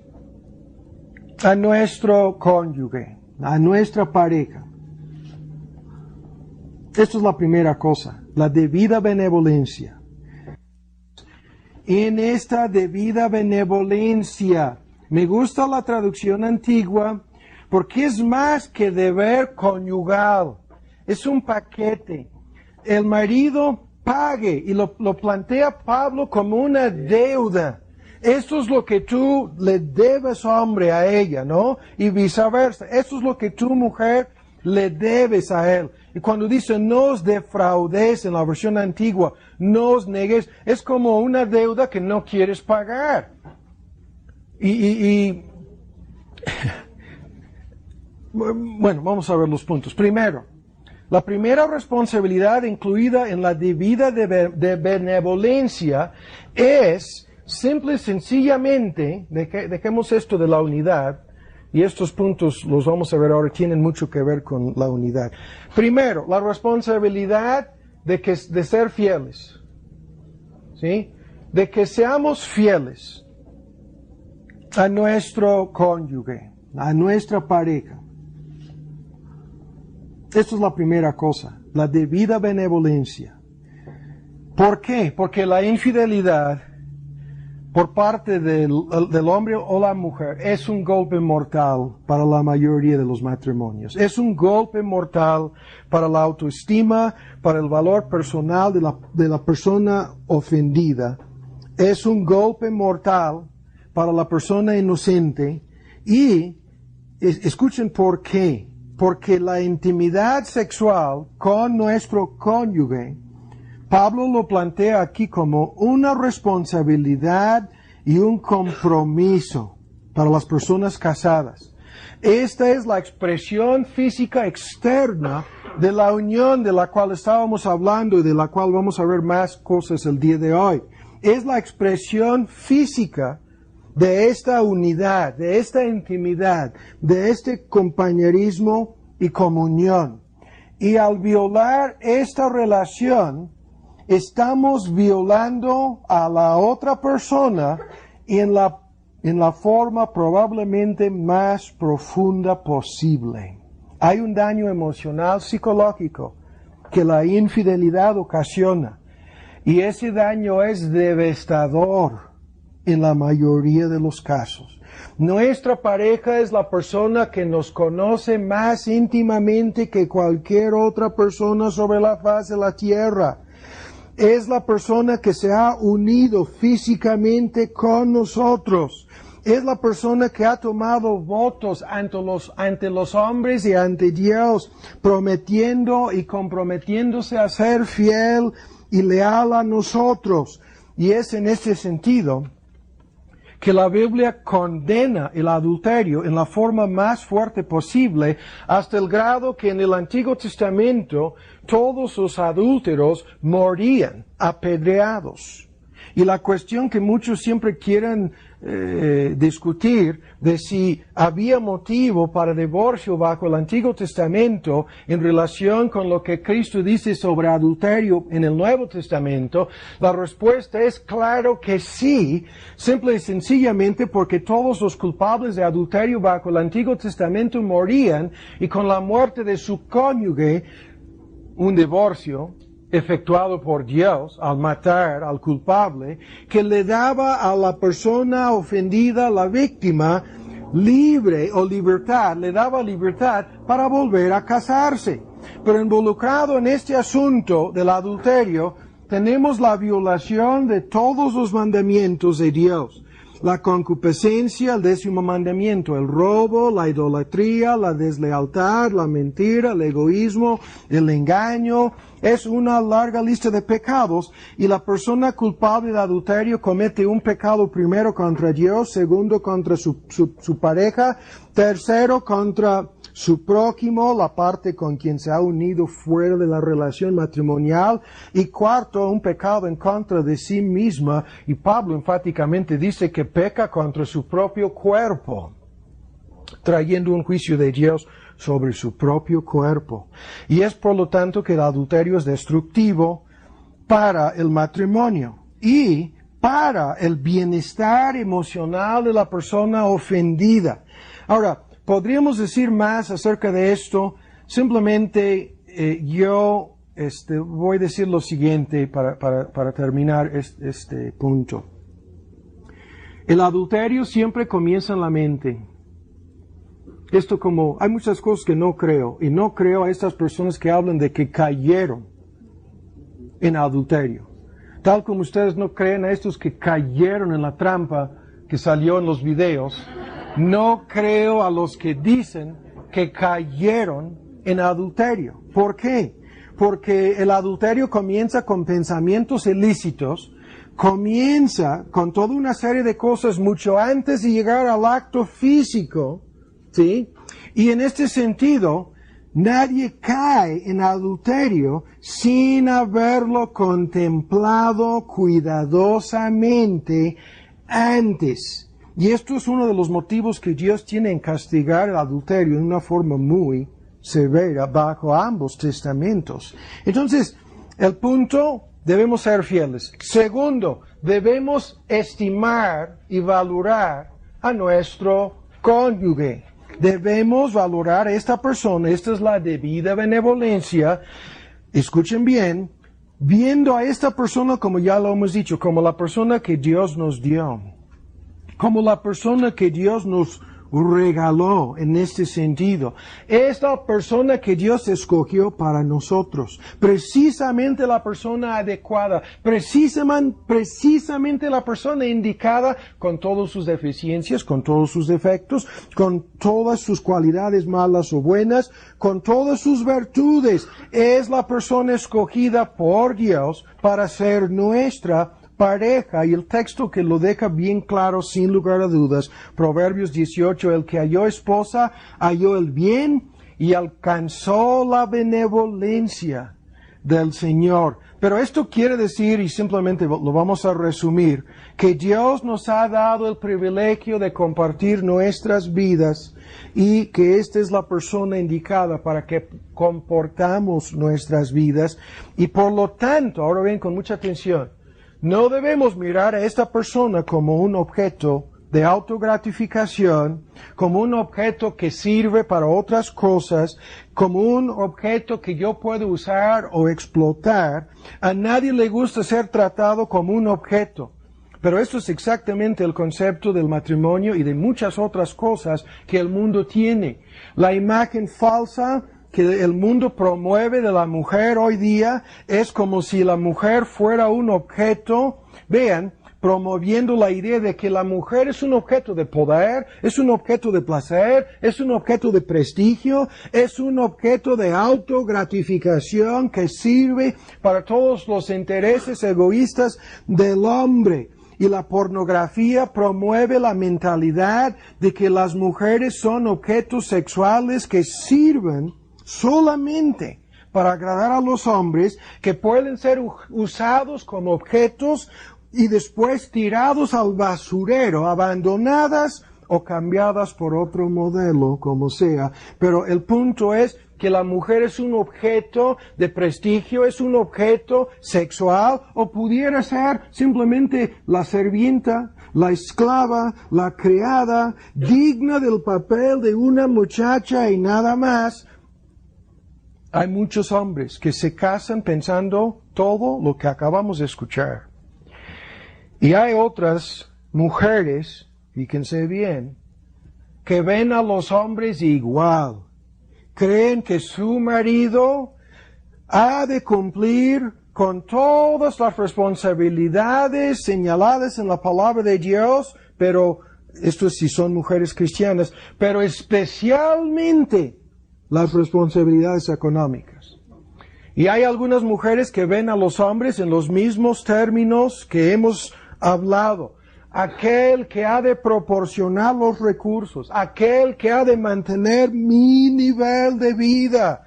a nuestro cónyuge, a nuestra pareja. Esto es la primera cosa, la debida benevolencia. En esta debida benevolencia, me gusta la traducción antigua porque es más que deber conyugal, es un paquete. El marido pague, y lo plantea Pablo como una deuda. Esto es lo que tú le debes, hombre, a ella, ¿no? Y viceversa. Esto es lo que tú, mujer, le debes a él. Y cuando dice no os defraudes en la versión antigua, no os negues, es como una deuda que no quieres pagar. Bueno, vamos a ver los puntos. Primero, la primera responsabilidad incluida en la debida de benevolencia es simple y sencillamente, dejemos esto de la unidad, y estos puntos los vamos a ver ahora, tienen mucho que ver con la unidad. Primero, la responsabilidad de ser fieles, ¿sí? De que seamos fieles a nuestro cónyuge, a nuestra pareja. Esto es la primera cosa, la debida benevolencia. ¿Por qué? Porque la infidelidad por parte del hombre o la mujer es un golpe mortal para la mayoría de los matrimonios. Es un golpe mortal para la autoestima, para el valor personal de la persona ofendida. Es un golpe mortal para la persona inocente. Y escuchen por qué. Porque la intimidad sexual con nuestro cónyuge, Pablo lo plantea aquí como una responsabilidad y un compromiso para las personas casadas. Esta es la expresión física externa de la unión de la cual estábamos hablando y de la cual vamos a ver más cosas el día de hoy. Es la expresión física de esta unidad, de esta intimidad, de este compañerismo y comunión. Y al violar esta relación, estamos violando a la otra persona en la forma probablemente más profunda posible. Hay un daño emocional, psicológico, que la infidelidad ocasiona. Y ese daño es devastador en la mayoría de los casos. Nuestra pareja es la persona que nos conoce más íntimamente que cualquier otra persona sobre la faz de la tierra. Es la persona que se ha unido físicamente con nosotros. Es la persona que ha tomado votos ante los hombres y ante Dios, prometiendo y comprometiéndose a ser fiel y leal a nosotros. Y es en este sentido que la Biblia condena el adulterio en la forma más fuerte posible, hasta el grado que en el Antiguo Testamento todos los adúlteros morían apedreados. Y la cuestión que muchos siempre quieren discutir de si había motivo para divorcio bajo el Antiguo Testamento en relación con lo que Cristo dice sobre adulterio en el Nuevo Testamento, la respuesta es claro que sí, simple y sencillamente porque todos los culpables de adulterio bajo el Antiguo Testamento morían y con la muerte de su cónyuge, un divorcio efectuado por Dios al matar al culpable, que le daba a la persona ofendida, la víctima, libre o libertad, le daba libertad para volver a casarse. Pero involucrado en este asunto del adulterio, tenemos la violación de todos los mandamientos de Dios. La concupiscencia, el 10º mandamiento, el robo, la idolatría, la deslealtad, la mentira, el egoísmo, el engaño. Es una larga lista de pecados y la persona culpable de adulterio comete un pecado primero contra Dios, segundo contra su pareja, tercero contra su prójimo, la parte con quien se ha unido fuera de la relación matrimonial, y cuarto, un pecado en contra de sí misma, y Pablo enfáticamente dice que peca contra su propio cuerpo, trayendo un juicio de Dios sobre su propio cuerpo. Y es por lo tanto que el adulterio es destructivo para el matrimonio y para el bienestar emocional de la persona ofendida. Ahora, podríamos decir más acerca de esto. Simplemente yo voy a decir lo siguiente para terminar este punto. El adulterio siempre comienza en la mente. Esto como, hay muchas cosas que no creo, y no creo a estas personas que hablan de que cayeron en adulterio. Tal como ustedes no creen a estos que cayeron en la trampa que salió en los videos, no creo a los que dicen que cayeron en adulterio. ¿Por qué? Porque el adulterio comienza con pensamientos ilícitos, comienza con toda una serie de cosas mucho antes de llegar al acto físico, ¿sí? Y en este sentido, nadie cae en adulterio sin haberlo contemplado cuidadosamente antes. Y esto es uno de los motivos que Dios tiene en castigar el adulterio en una forma muy severa bajo ambos testamentos. Entonces, el punto, debemos ser fieles. Segundo, debemos estimar y valorar a nuestro cónyuge. Debemos valorar a esta persona. Esta es la debida benevolencia. Escuchen bien, viendo a esta persona, como ya lo hemos dicho, como la persona que Dios nos dio, como la persona que Dios nos regaló en este sentido. Esta persona que Dios escogió para nosotros, precisamente la persona adecuada, precisamente la persona indicada con todas sus deficiencias, con todos sus defectos, con todas sus cualidades malas o buenas, con todas sus virtudes. Es la persona escogida por Dios para ser nuestra pareja, y el texto que lo deja bien claro sin lugar a dudas, Proverbios 18, el que halló esposa, halló el bien y alcanzó la benevolencia del Señor. Pero esto quiere decir, y simplemente lo vamos a resumir, que Dios nos ha dado el privilegio de compartir nuestras vidas y que esta es la persona indicada para que comportamos nuestras vidas. Y por lo tanto, ahora ven con mucha atención, no debemos mirar a esta persona como un objeto de autogratificación, como un objeto que sirve para otras cosas, como un objeto que yo puedo usar o explotar. A nadie le gusta ser tratado como un objeto. Pero esto es exactamente el concepto del matrimonio y de muchas otras cosas que el mundo tiene. La imagen falsa que el mundo promueve de la mujer hoy día es como si la mujer fuera un objeto, vean, promoviendo la idea de que la mujer es un objeto de poder, es un objeto de placer, es un objeto de prestigio, es un objeto de autogratificación que sirve para todos los intereses egoístas del hombre. Y la pornografía promueve la mentalidad de que las mujeres son objetos sexuales que sirven solamente para agradar a los hombres, que pueden ser usados como objetos y después tirados al basurero, abandonadas o cambiadas por otro modelo, como sea. Pero el punto es que la mujer es un objeto de prestigio, es un objeto sexual, o pudiera ser simplemente la sirvienta, la esclava, la criada, digna del papel de una muchacha y nada más. Hay muchos hombres que se casan pensando todo lo que acabamos de escuchar. Y hay otras mujeres, fíjense bien, que ven a los hombres igual. Creen que su marido ha de cumplir con todas las responsabilidades señaladas en la palabra de Dios, pero esto sí son mujeres cristianas, pero especialmente las responsabilidades económicas. Y hay algunas mujeres que ven a los hombres en los mismos términos que hemos hablado. Aquel que ha de proporcionar los recursos, aquel que ha de mantener mi nivel de vida,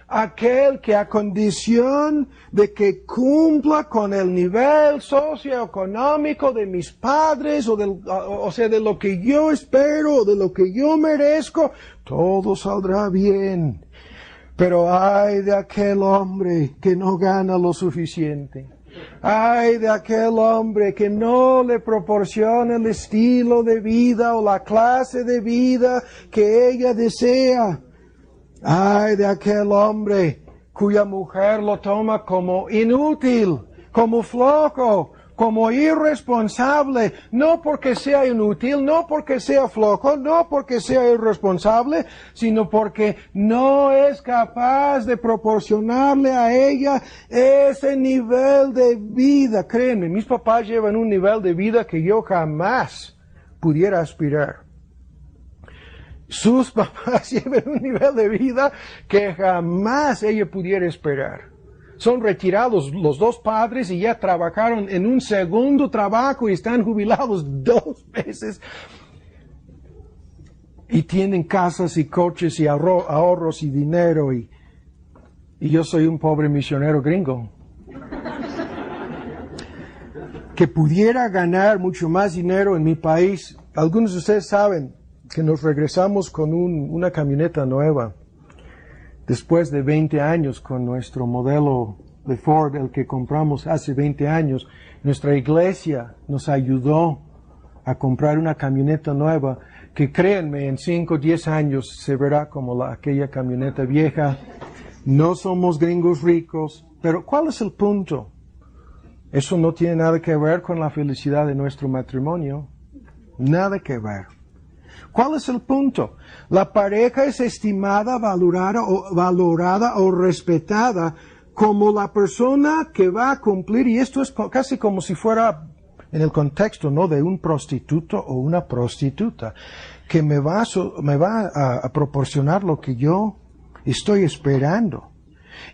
aquel que a condición de que cumpla con el nivel socioeconómico de mis padres, o sea, de lo que yo espero, o de lo que yo merezco, todo saldrá bien. Pero ay de aquel hombre que no gana lo suficiente. Ay de aquel hombre que no le proporciona el estilo de vida o la clase de vida que ella desea. Ay de aquel hombre cuya mujer lo toma como inútil, como flojo, como irresponsable, no porque sea inútil, no porque sea flojo, no porque sea irresponsable, sino porque no es capaz de proporcionarle a ella ese nivel de vida. Créanme, mis papás llevan un nivel de vida que yo jamás pudiera aspirar. Sus papás llevan un nivel de vida que jamás ella pudiera esperar. Son retirados los dos padres y ya trabajaron en un segundo trabajo y están jubilados 2 veces. Y tienen casas y coches y ahorros y dinero y yo soy un pobre misionero gringo. Que pudiera ganar mucho más dinero en mi país. Algunos de ustedes saben que nos regresamos con una camioneta nueva. Después de 20 años con nuestro modelo de Ford, el que compramos hace 20 años, nuestra iglesia nos ayudó a comprar una camioneta nueva que, créanme, en 5 o 10 años se verá como aquella camioneta vieja. No somos gringos ricos, pero ¿cuál es el punto? Eso no tiene nada que ver con la felicidad de nuestro matrimonio. Nada que ver. ¿Cuál es el punto? La pareja es estimada, valorada o respetada como la persona que va a cumplir, y esto es casi como si fuera en el contexto, ¿no?, de un prostituto o una prostituta, que me va a proporcionar lo que yo estoy esperando.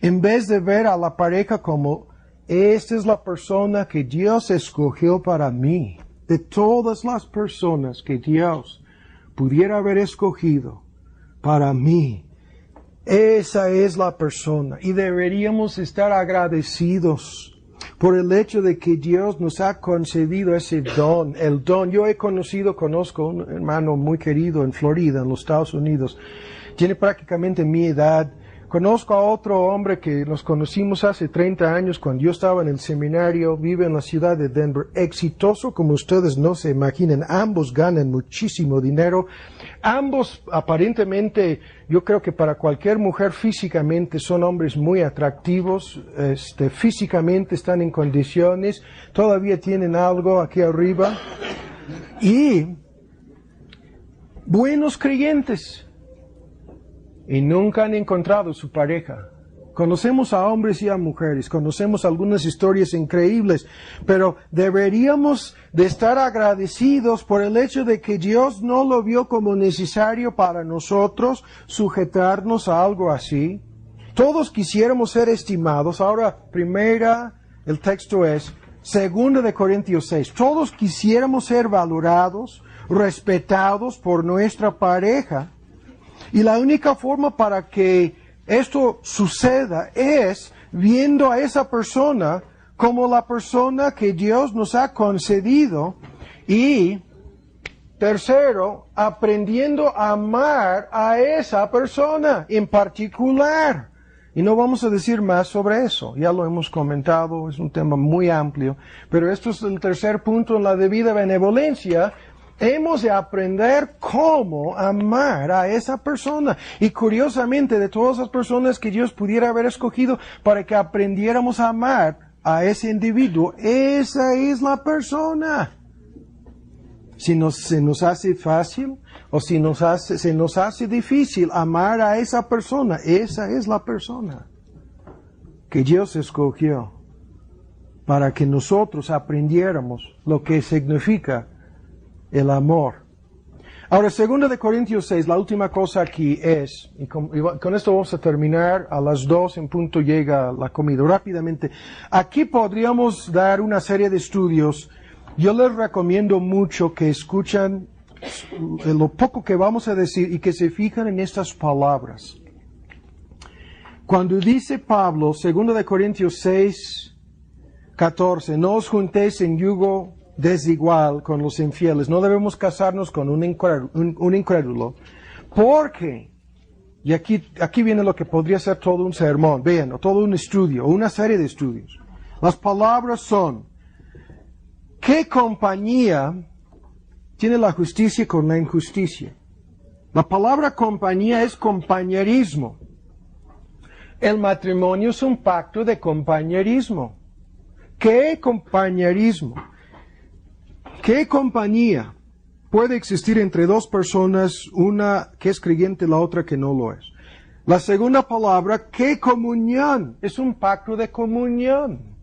En vez de ver a la pareja como, esta es la persona que Dios escogió para mí, de todas las personas que Dios pudiera haber escogido para mí, esa es la persona. Y deberíamos estar agradecidos por el hecho de que Dios nos ha concedido ese don, el don. Yo conozco un hermano muy querido en Florida, en los Estados Unidos. Tiene prácticamente mi edad. Conozco a otro hombre que nos conocimos hace 30 años cuando yo estaba en el seminario. Vive en la ciudad de Denver. Exitoso como ustedes no se imaginan. Ambos ganan muchísimo dinero. Ambos aparentemente, yo creo que para cualquier mujer físicamente son hombres muy atractivos. Físicamente están en condiciones. Todavía tienen algo aquí arriba. Y buenos creyentes. Y nunca han encontrado su pareja. Conocemos a hombres y a mujeres, conocemos algunas historias increíbles, pero deberíamos de estar agradecidos por el hecho de que Dios no lo vio como necesario para nosotros sujetarnos a algo así. Todos quisiéramos ser estimados. Ahora, el texto es 2 Corintios 6. Todos quisiéramos ser valorados, respetados por nuestra pareja. Y la única forma para que esto suceda es viendo a esa persona como la persona que Dios nos ha concedido. Y tercero, aprendiendo a amar a esa persona en particular. Y no vamos a decir más sobre eso. Ya lo hemos comentado, es un tema muy amplio. Pero esto es el tercer punto en la debida benevolencia. Hemos de aprender cómo amar a esa persona. Y curiosamente, de todas las personas que Dios pudiera haber escogido para que aprendiéramos a amar a ese individuo, esa es la persona. Si se nos hace fácil o se nos hace difícil amar a esa persona, esa es la persona que Dios escogió para que nosotros aprendiéramos lo que significa el amor. Ahora, 2 Corintios 6, la última cosa aquí es, y con esto vamos a terminar, a las 2 en punto llega la comida. Rápidamente, aquí podríamos dar una serie de estudios. Yo les recomiendo mucho que escuchen lo poco que vamos a decir y que se fijan en estas palabras. Cuando dice Pablo, 2 Corintios 6, 14, no os juntéis en yugo desigual con los infieles. No debemos casarnos con un incrédulo, porque, y aquí viene lo que podría ser todo un sermón, vean, o todo un estudio, o una serie de estudios. Las palabras son, ¿qué compañía tiene la justicia con la injusticia? La palabra compañía es compañerismo. El matrimonio es un pacto de compañerismo. ¿Qué compañerismo, qué compañía puede existir entre dos personas, una que es creyente y la otra que no lo es? La segunda palabra, ¿qué comunión? Es un pacto de comunión.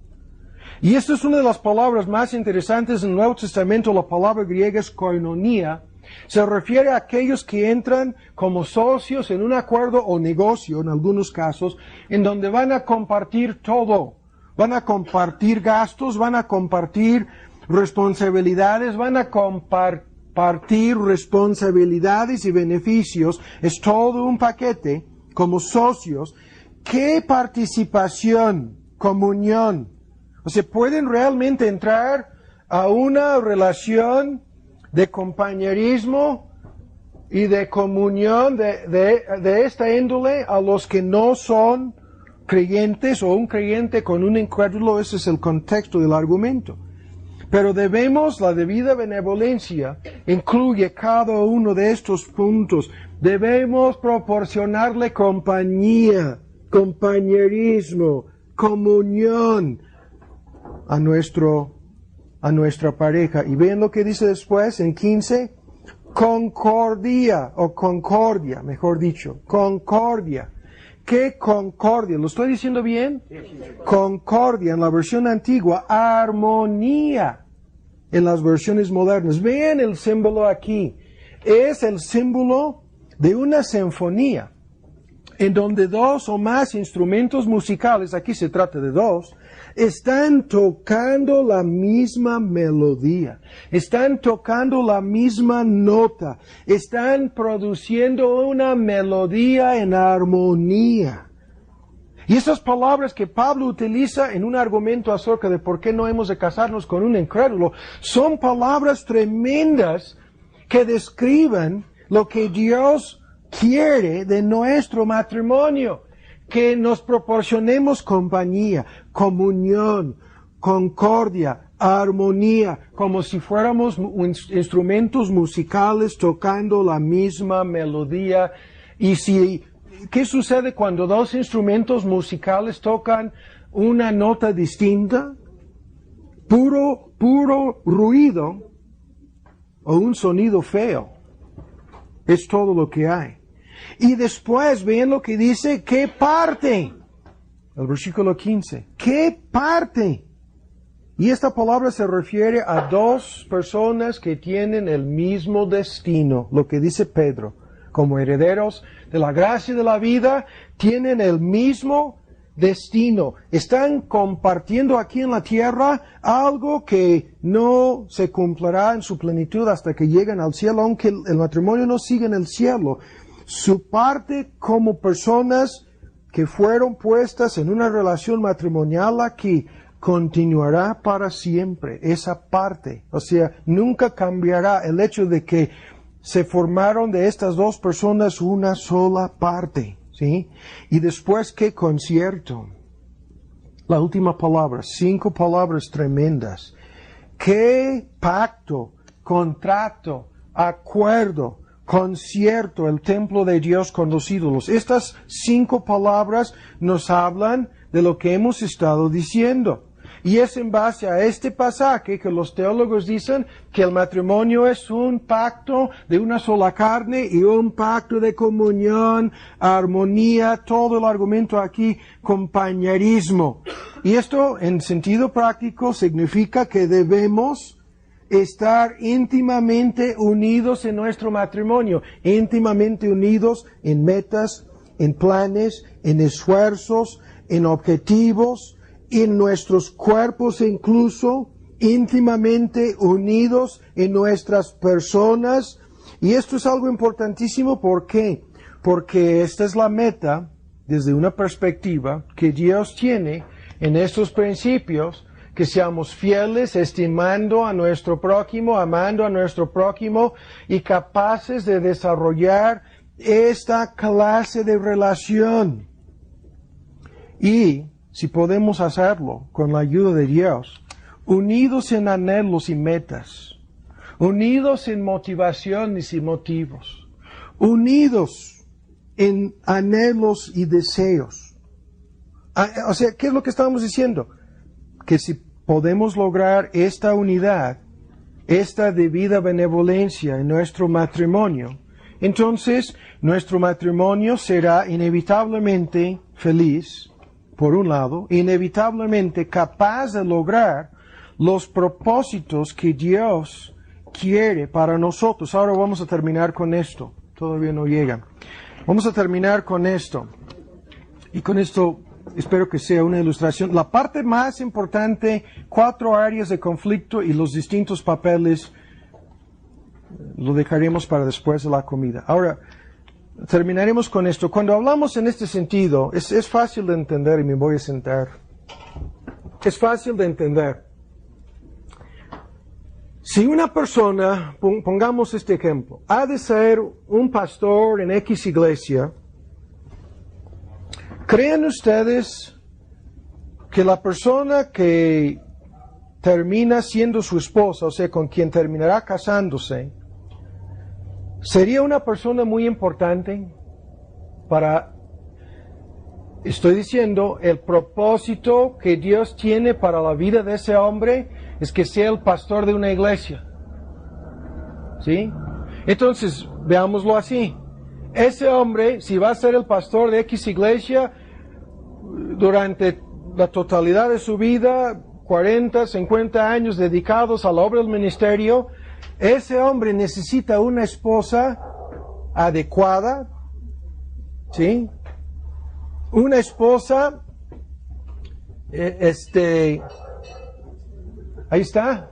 Y esta es una de las palabras más interesantes en el Nuevo Testamento. La palabra griega es koinonia. Se refiere a aquellos que entran como socios en un acuerdo o negocio, en algunos casos, en donde van a compartir todo. Van a compartir gastos, van a compartir responsabilidades, van a compartir responsabilidades y beneficios. Es todo un paquete como socios. ¿Qué participación, comunión? O sea, pueden realmente entrar a una relación de compañerismo y de comunión de esta índole a los que no son creyentes o un creyente con un incrédulo. Ese es el contexto del argumento. Pero la debida benevolencia incluye cada uno de estos puntos. Debemos proporcionarle compañía, compañerismo, comunión a nuestra pareja. Y vean lo que dice después en 15, concordia, mejor dicho, concordia. ¿Qué concordia? ¿Lo estoy diciendo bien? Concordia en la versión antigua, armonía en las versiones modernas. Vean el símbolo aquí. Es el símbolo de una sinfonía, en donde dos o más instrumentos musicales, aquí se trata de dos, están tocando la misma melodía, están tocando la misma nota, están produciendo una melodía en armonía. Y esas palabras que Pablo utiliza en un argumento acerca de por qué no hemos de casarnos con un incrédulo, son palabras tremendas que describen lo que Dios quiere de nuestro matrimonio. Que nos proporcionemos compañía, comunión, concordia, armonía, como si fuéramos instrumentos musicales tocando la misma melodía. ¿Qué sucede cuando dos instrumentos musicales tocan una nota distinta? Puro ruido o un sonido feo. Es todo lo que hay. Y después, vean lo que dice, ¿qué parte? El versículo 15. ¿Qué parte? Y esta palabra se refiere a dos personas que tienen el mismo destino, lo que dice Pedro. Como herederos de la gracia de la vida, tienen el mismo destino. Están compartiendo aquí en la tierra algo que no se cumplirá en su plenitud hasta que lleguen al cielo, aunque el matrimonio no siga en el cielo. Su parte como personas que fueron puestas en una relación matrimonial aquí continuará para siempre, esa parte. O sea, nunca cambiará el hecho de que se formaron de estas dos personas una sola parte, ¿sí? Y después, ¿qué concierto? La última palabra, 5 palabras tremendas. ¿Qué pacto, contrato, acuerdo, concierto, el templo de Dios con los ídolos? Estas 5 palabras nos hablan de lo que hemos estado diciendo. Y es en base a este pasaje que los teólogos dicen que el matrimonio es un pacto de una sola carne y un pacto de comunión, armonía, todo el argumento aquí, compañerismo. Y esto en sentido práctico significa que debemos estar íntimamente unidos en nuestro matrimonio, íntimamente unidos en metas, en planes, en esfuerzos, en objetivos, en nuestros cuerpos incluso, íntimamente unidos en nuestras personas. Y esto es algo importantísimo. ¿Por qué? Porque esta es la meta, desde una perspectiva que Dios tiene en estos principios, que seamos fieles, estimando a nuestro prójimo, amando a nuestro prójimo y capaces de desarrollar esta clase de relación. Y si podemos hacerlo con la ayuda de Dios, unidos en anhelos y metas, unidos en motivaciones y motivos, unidos en anhelos y deseos. O sea, ¿qué es lo que estamos diciendo? Que si podemos lograr esta unidad, esta debida benevolencia en nuestro matrimonio, entonces nuestro matrimonio será inevitablemente feliz, por un lado, inevitablemente capaz de lograr los propósitos que Dios quiere para nosotros. Ahora vamos a terminar con esto. Todavía no llega. Vamos a terminar con esto. Y con esto espero que sea una ilustración. La parte más importante, 4 áreas de conflicto y los distintos papeles, lo dejaremos para después de la comida. Ahora, terminaremos con esto. Cuando hablamos en este sentido, es fácil de entender y me voy a sentar. Es fácil de entender. Si una persona, pongamos este ejemplo, ha de ser un pastor en X iglesia, ¿creen ustedes que la persona que termina siendo su esposa, o sea, con quien terminará casándose, sería una persona muy importante para, estoy diciendo, el propósito que Dios tiene para la vida de ese hombre es que sea el pastor de una iglesia? ¿Sí? Entonces, veámoslo así. Ese hombre, si va a ser el pastor de X iglesia durante la totalidad de su vida, 40, 50 años dedicados a la obra del ministerio, ese hombre necesita una esposa adecuada, ¿sí? Una esposa, ahí está.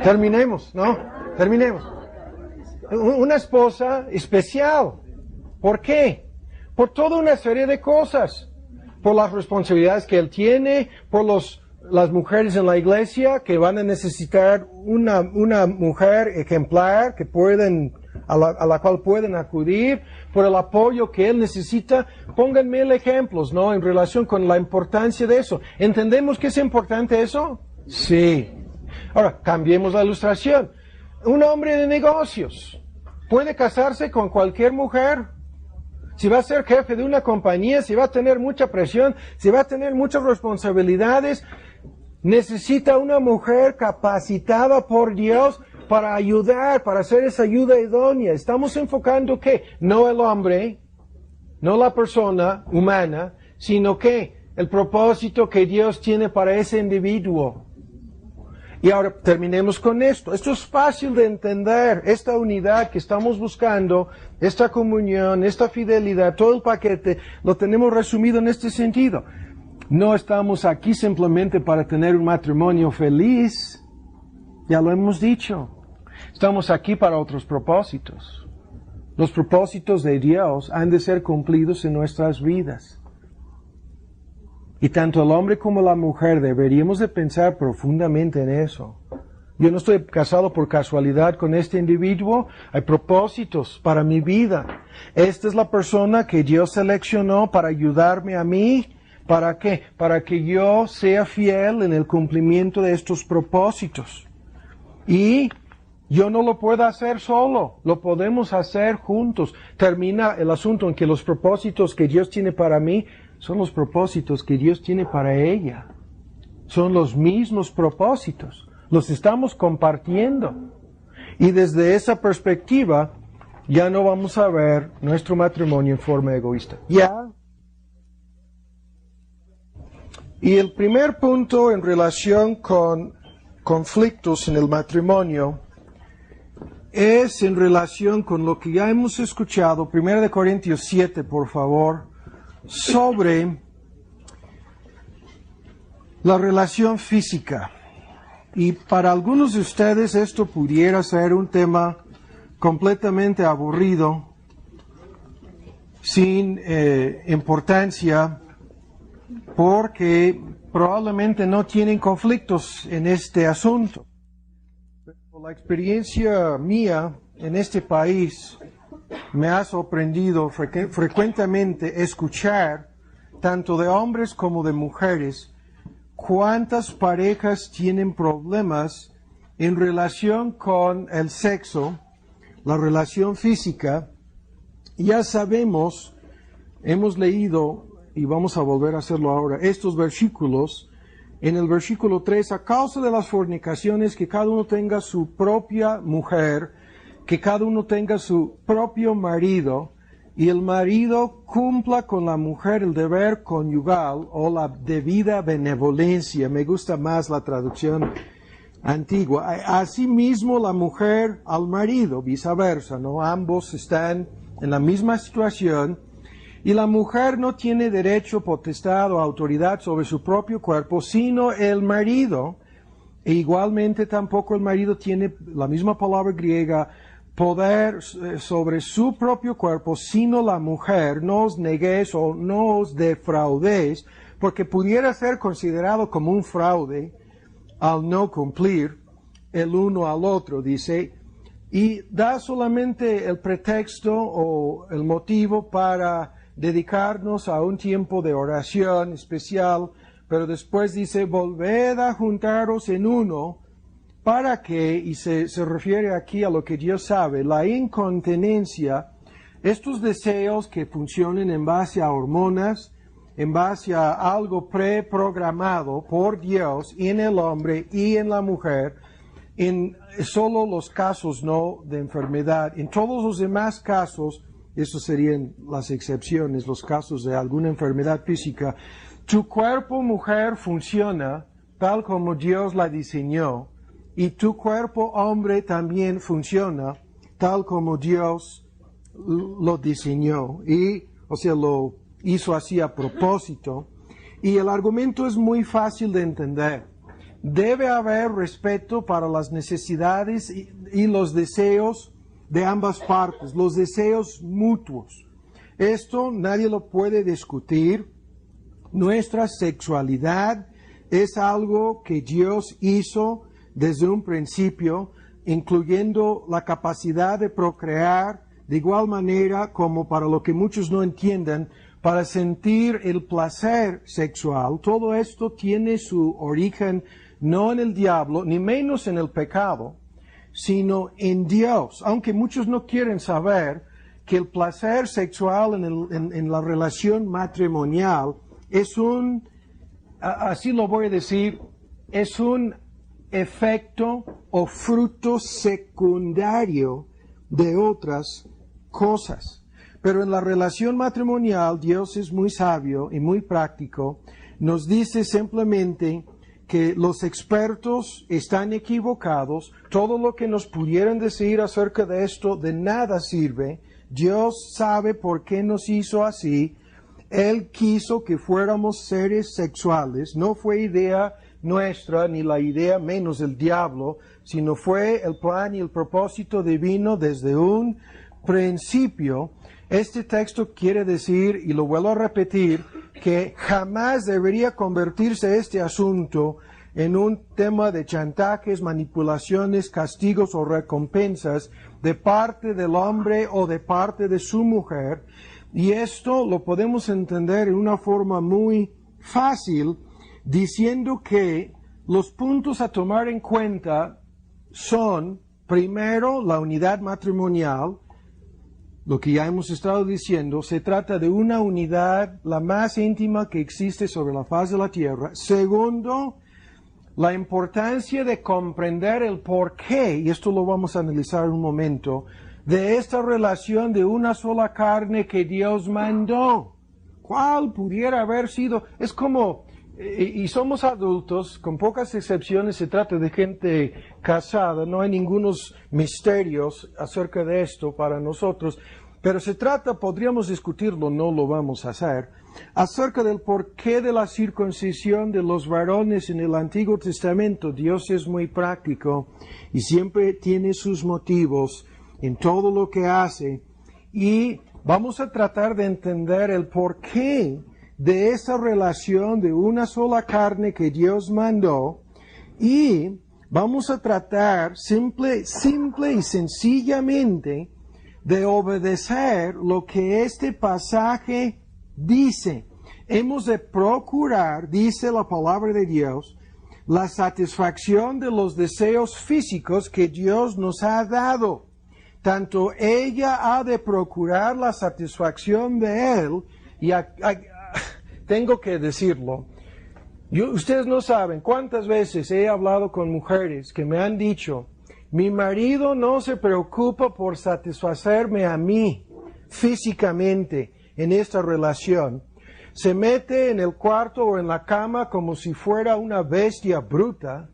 Terminemos, ¿no? Terminemos. Una esposa especial. ¿Por qué? Por toda una serie de cosas. Por las responsabilidades que él tiene, por las mujeres en la iglesia que van a necesitar una mujer ejemplar que a la cual pueden acudir, por el apoyo que él necesita. Pónganme ejemplos, ¿no? En relación con la importancia de eso. ¿Entendemos que es importante eso? Sí. Ahora, cambiemos la ilustración. Un hombre de negocios puede casarse con cualquier mujer. Si va a ser jefe de una compañía, si va a tener mucha presión, si va a tener muchas responsabilidades, necesita una mujer capacitada por Dios para ayudar, para hacer esa ayuda idónea. Estamos enfocando que no el hombre, no la persona humana, sino que el propósito que Dios tiene para ese individuo. Y ahora terminemos con esto. Esto es fácil de entender. Esta unidad que estamos buscando, esta comunión, esta fidelidad, todo el paquete, lo tenemos resumido en este sentido. No estamos aquí simplemente para tener un matrimonio feliz. Ya lo hemos dicho. Estamos aquí para otros propósitos. Los propósitos de Dios han de ser cumplidos en nuestras vidas. Y tanto el hombre como la mujer deberíamos de pensar profundamente en eso. Yo no estoy casado por casualidad con este individuo. Hay propósitos para mi vida. Esta es la persona que Dios seleccionó para ayudarme a mí. ¿Para qué? Para que yo sea fiel en el cumplimiento de estos propósitos. Y yo no lo puedo hacer solo. Lo podemos hacer juntos. Termina el asunto en que los propósitos que Dios tiene para mí son los propósitos que Dios tiene para ella. Son los mismos propósitos. Los estamos compartiendo. Y desde esa perspectiva, ya no vamos a ver nuestro matrimonio en forma egoísta. Ya. Y el primer punto en relación con conflictos en el matrimonio es en relación con lo que ya hemos escuchado, 1 Corintios 7, por favor, sobre la relación física. Y para algunos de ustedes esto pudiera ser un tema completamente aburrido, sin importancia, porque probablemente no tienen conflictos en este asunto. Pero la experiencia mía en este país me ha sorprendido frecuentemente escuchar, tanto de hombres como de mujeres, cuántas parejas tienen problemas en relación con el sexo, la relación física. Ya sabemos, hemos leído, y vamos a volver a hacerlo ahora, estos versículos en el versículo 3, a causa de las fornicaciones, que cada uno tenga su propia mujer, que cada uno tenga su propio marido, y el marido cumpla con la mujer el deber conyugal o la debida benevolencia. Me gusta más la traducción antigua. Asimismo, la mujer al marido, viceversa, ¿no? Ambos están en la misma situación. Y la mujer no tiene derecho, potestad o autoridad sobre su propio cuerpo, sino el marido. E igualmente tampoco el marido tiene, la misma palabra griega, poder sobre su propio cuerpo, sino la mujer. No os neguéis o no os defraudéis, porque pudiera ser considerado como un fraude al no cumplir el uno al otro, dice, y da solamente el pretexto o el motivo para dedicarnos a un tiempo de oración especial, pero después dice, volved a juntaros en uno, para que, y se refiere aquí a lo que Dios sabe, la incontinencia, estos deseos que funcionen en base a hormonas, en base a algo preprogramado por Dios en el hombre y en la mujer, en solo los casos no de enfermedad. En todos los demás casos, esos serían las excepciones, los casos de alguna enfermedad física. Tu cuerpo, mujer, funciona tal como Dios la diseñó, y tu cuerpo, hombre, también funciona tal como Dios lo diseñó, y, o sea, lo hizo así a propósito. Y el argumento es muy fácil de entender. Debe haber respeto para las necesidades y los deseos de ambas partes, los deseos mutuos. Esto nadie lo puede discutir. Nuestra sexualidad es algo que Dios hizo desde un principio, incluyendo la capacidad de procrear, de igual manera como, para lo que muchos no entienden, para sentir el placer sexual. Todo esto tiene su origen no en el diablo, ni menos en el pecado, sino en Dios. Aunque muchos no quieren saber que el placer sexual en la relación matrimonial es así lo voy a decir, es un efecto o fruto secundario de otras cosas. Pero en la relación matrimonial, Dios es muy sabio y muy práctico. Nos dice simplemente que los expertos están equivocados. Todo lo que nos pudieran decir acerca de esto de nada sirve. Dios sabe por qué nos hizo así. Él quiso que fuéramos seres sexuales. No fue idea nuestra, ni la idea menos del diablo, sino fue el plan y el propósito divino desde un principio. Este texto quiere decir, y lo vuelvo a repetir, que jamás debería convertirse este asunto en un tema de chantajes, manipulaciones, castigos o recompensas de parte del hombre o de parte de su mujer. Y esto lo podemos entender en una forma muy fácil, diciendo que los puntos a tomar en cuenta son, primero, la unidad matrimonial. Lo que ya hemos estado diciendo, se trata de una unidad la más íntima que existe sobre la faz de la tierra. Segundo, la importancia de comprender el porqué, y esto lo vamos a analizar en un momento, de esta relación de una sola carne que Dios mandó. ¿Cuál pudiera haber sido? Es como, y somos adultos, con pocas excepciones, se trata de gente casada, no hay ningunos misterios acerca de esto para nosotros, pero se trata, podríamos discutirlo, no lo vamos a hacer, acerca del porqué de la circuncisión de los varones en el Antiguo Testamento. Dios es muy práctico y siempre tiene sus motivos en todo lo que hace, y vamos a tratar de entender el porqué de esa relación de una sola carne que Dios mandó, y vamos a tratar simple y sencillamente de obedecer lo que este pasaje dice. Hemos de procurar, dice la palabra de Dios, la satisfacción de los deseos físicos que Dios nos ha dado. Tanto ella ha de procurar la satisfacción de él, y tengo que decirlo, Ustedes no saben cuántas veces he hablado con mujeres que me han dicho, mi marido no se preocupa por satisfacerme a mí físicamente en esta relación. Se mete en el cuarto o en la cama como si fuera una bestia bruta,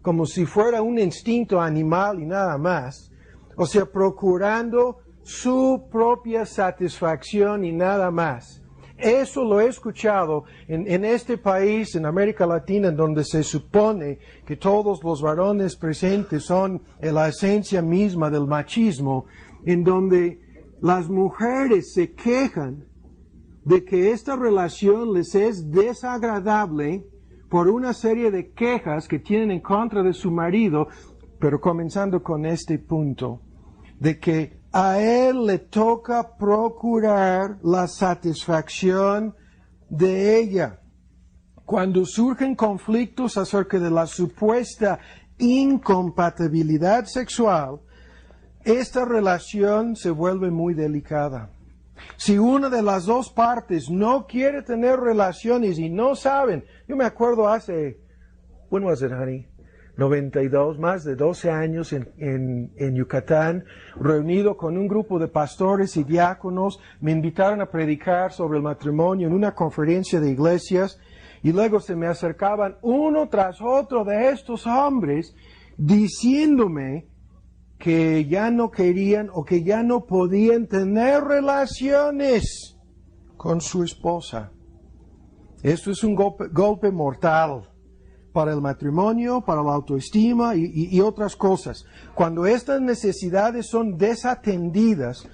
como si fuera un instinto animal y nada más. O sea, procurando su propia satisfacción y nada más. Eso lo he escuchado en este país, en América Latina, en donde se supone que todos los varones presentes son la esencia misma del machismo, en donde las mujeres se quejan de que esta relación les es desagradable por una serie de quejas que tienen en contra de su marido, pero comenzando con este punto, de que a él le toca procurar la satisfacción de ella. Cuando surgen conflictos acerca de la supuesta incompatibilidad sexual, esta relación se vuelve muy delicada. Si una de las dos partes no quiere tener relaciones y no saben, yo me acuerdo hace, when was it, honey? 92, más de 12 años en Yucatán, reunido con un grupo de pastores y diáconos, me invitaron a predicar sobre el matrimonio en una conferencia de iglesias, y luego se me acercaban uno tras otro de estos hombres, diciéndome que ya no querían o que ya no podían tener relaciones con su esposa. Esto es un golpe mortal para el matrimonio, para la autoestima y otras cosas. Cuando estas necesidades son desatendidas,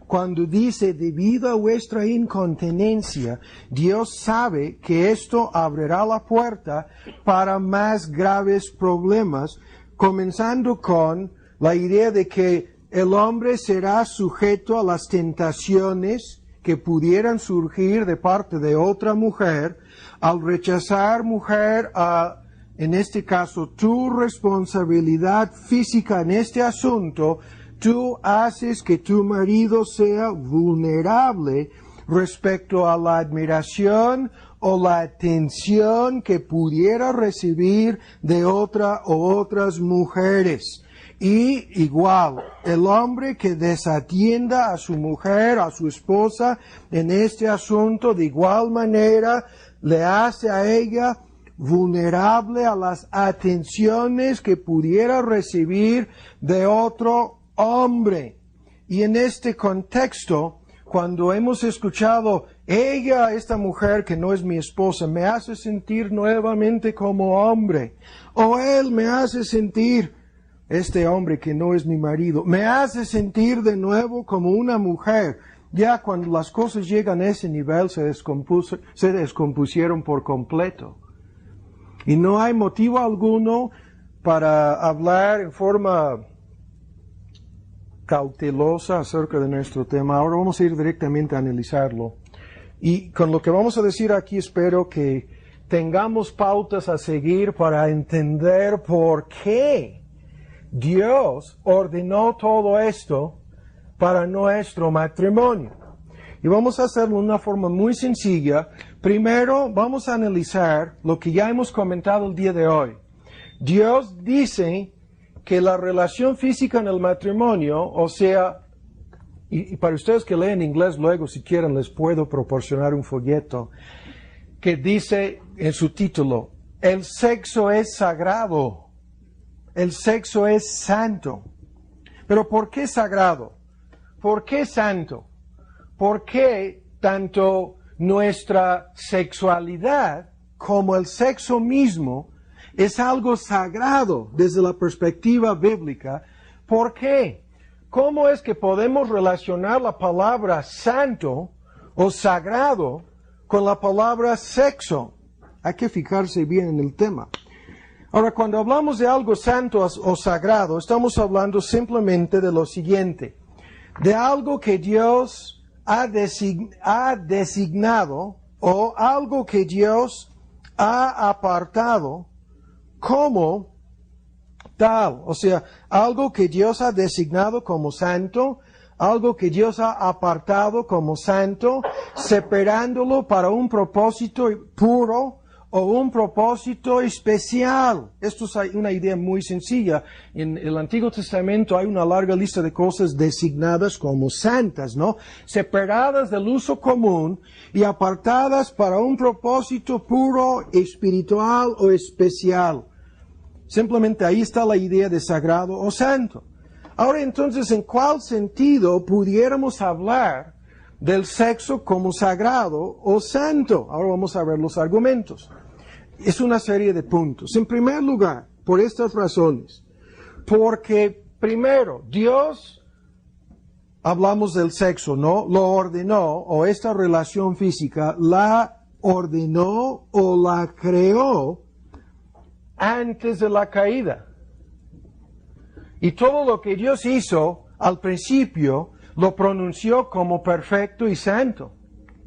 cuando dice, debido a vuestra incontinencia, Dios sabe que esto abrirá la puerta para más graves problemas, comenzando con la idea de que el hombre será sujeto a las tentaciones que pudieran surgir de parte de otra mujer, al rechazar, mujer, en este caso, tu responsabilidad física en este asunto, tú haces que tu marido sea vulnerable respecto a la admiración o la atención que pudiera recibir de otra o otras mujeres. Y igual, el hombre que desatienda a su mujer, a su esposa, en este asunto, de igual manera, le hace a ella vulnerable a las atenciones que pudiera recibir de otro hombre. Y en este contexto, cuando hemos escuchado, ella, esta mujer que no es mi esposa, me hace sentir nuevamente como hombre, o él me hace sentir, este hombre que no es mi marido, me hace sentir de nuevo como una mujer. Ya cuando las cosas llegan a ese nivel se descompusieron por completo. Y no hay motivo alguno para hablar en forma cautelosa acerca de nuestro tema. Ahora vamos a ir directamente a analizarlo. Y con lo que vamos a decir aquí espero que tengamos pautas a seguir para entender por qué Dios ordenó todo esto para nuestro matrimonio. Y vamos a hacerlo de una forma muy sencilla. Primero, vamos a analizar lo que ya hemos comentado el día de hoy. Dios dice que la relación física en el matrimonio, o sea, y para ustedes que leen inglés luego, si quieren, les puedo proporcionar un folleto que dice en su título, el sexo es sagrado. El sexo es santo. Pero ¿por qué sagrado? ¿Por qué santo? ¿Por qué tanto nuestra sexualidad como el sexo mismo es algo sagrado desde la perspectiva bíblica? ¿Por qué? ¿Cómo es que podemos relacionar la palabra santo o sagrado con la palabra sexo? Hay que fijarse bien en el tema. Ahora, cuando hablamos de algo santo o sagrado, estamos hablando simplemente de lo siguiente, de algo que Dios ha designado o algo que Dios ha apartado como tal, o sea, algo que Dios ha designado como santo, algo que Dios ha apartado como santo, separándolo para un propósito puro o un propósito especial. Esto es una idea muy sencilla. En el Antiguo Testamento hay una larga lista de cosas designadas como santas, ¿no? Separadas del uso común y apartadas para un propósito puro, espiritual o especial. Simplemente ahí está la idea de sagrado o santo. Ahora entonces, ¿en cuál sentido pudiéramos hablar del sexo como sagrado o santo? Ahora vamos a ver los argumentos. Es una serie de puntos. En primer lugar, por estas razones. Porque, primero, Dios, hablamos del sexo, ¿no? Lo ordenó, o esta relación física, la ordenó o la creó antes de la caída. Y todo lo que Dios hizo al principio, lo pronunció como perfecto y santo.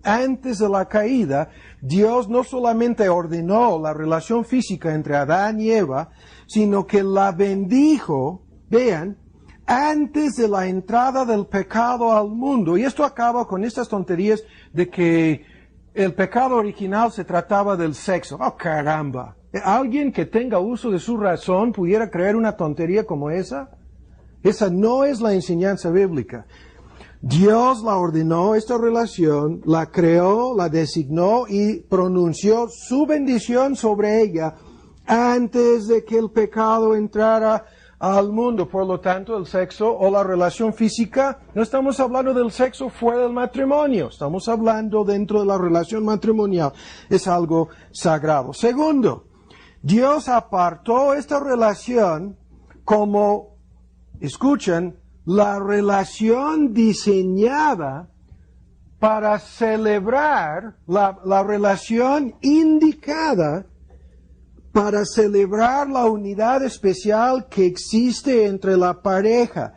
Antes de la caída, Dios no solamente ordenó la relación física entre Adán y Eva, sino que la bendijo, vean, antes de la entrada del pecado al mundo. Y esto acaba con estas tonterías de que el pecado original se trataba del sexo. ¡Oh, caramba! ¿Alguien que tenga uso de su razón pudiera creer una tontería como esa? Esa no es la enseñanza bíblica. Dios la ordenó, esta relación, la creó, la designó y pronunció su bendición sobre ella antes de que el pecado entrara al mundo. Por lo tanto, el sexo o la relación física, no estamos hablando del sexo fuera del matrimonio, estamos hablando dentro de la relación matrimonial. Es algo sagrado. Segundo, Dios apartó esta relación como, escuchen, la relación diseñada para celebrar, la relación indicada para celebrar la unidad especial que existe entre la pareja.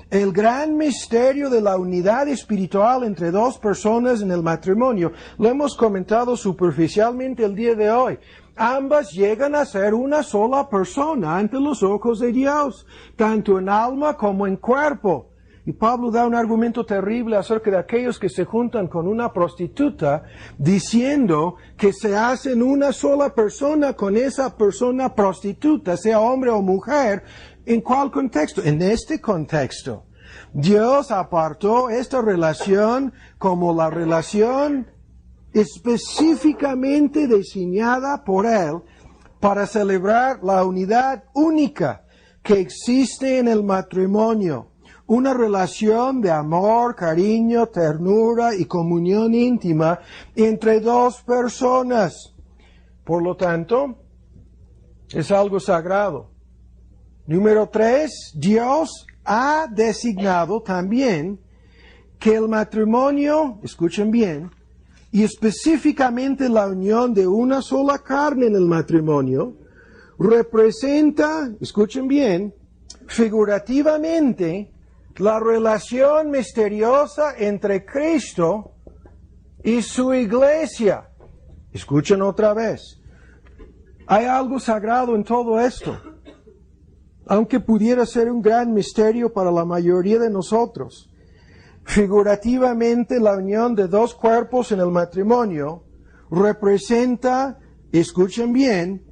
El gran misterio de la unidad espiritual entre dos personas en el matrimonio, lo hemos comentado superficialmente el día de hoy. Ambas llegan a ser una sola persona ante los ojos de Dios, tanto en alma como en cuerpo. Y Pablo da un argumento terrible acerca de aquellos que se juntan con una prostituta, diciendo que se hacen una sola persona con esa persona prostituta, sea hombre o mujer. ¿En cuál contexto? En este contexto. Dios apartó esta relación como la relación específicamente diseñada por Él para celebrar la unidad única que existe en el matrimonio. Una relación de amor, cariño, ternura y comunión íntima entre dos personas. Por lo tanto, es algo sagrado. Número 3, Dios ha designado también que el matrimonio, escuchen bien, y específicamente la unión de una sola carne en el matrimonio, representa, escuchen bien, figurativamente, la relación misteriosa entre Cristo y su iglesia. Escuchen otra vez. Hay algo sagrado en todo esto, aunque pudiera ser un gran misterio para la mayoría de nosotros. Figurativamente, la unión de dos cuerpos en el matrimonio representa, escuchen bien,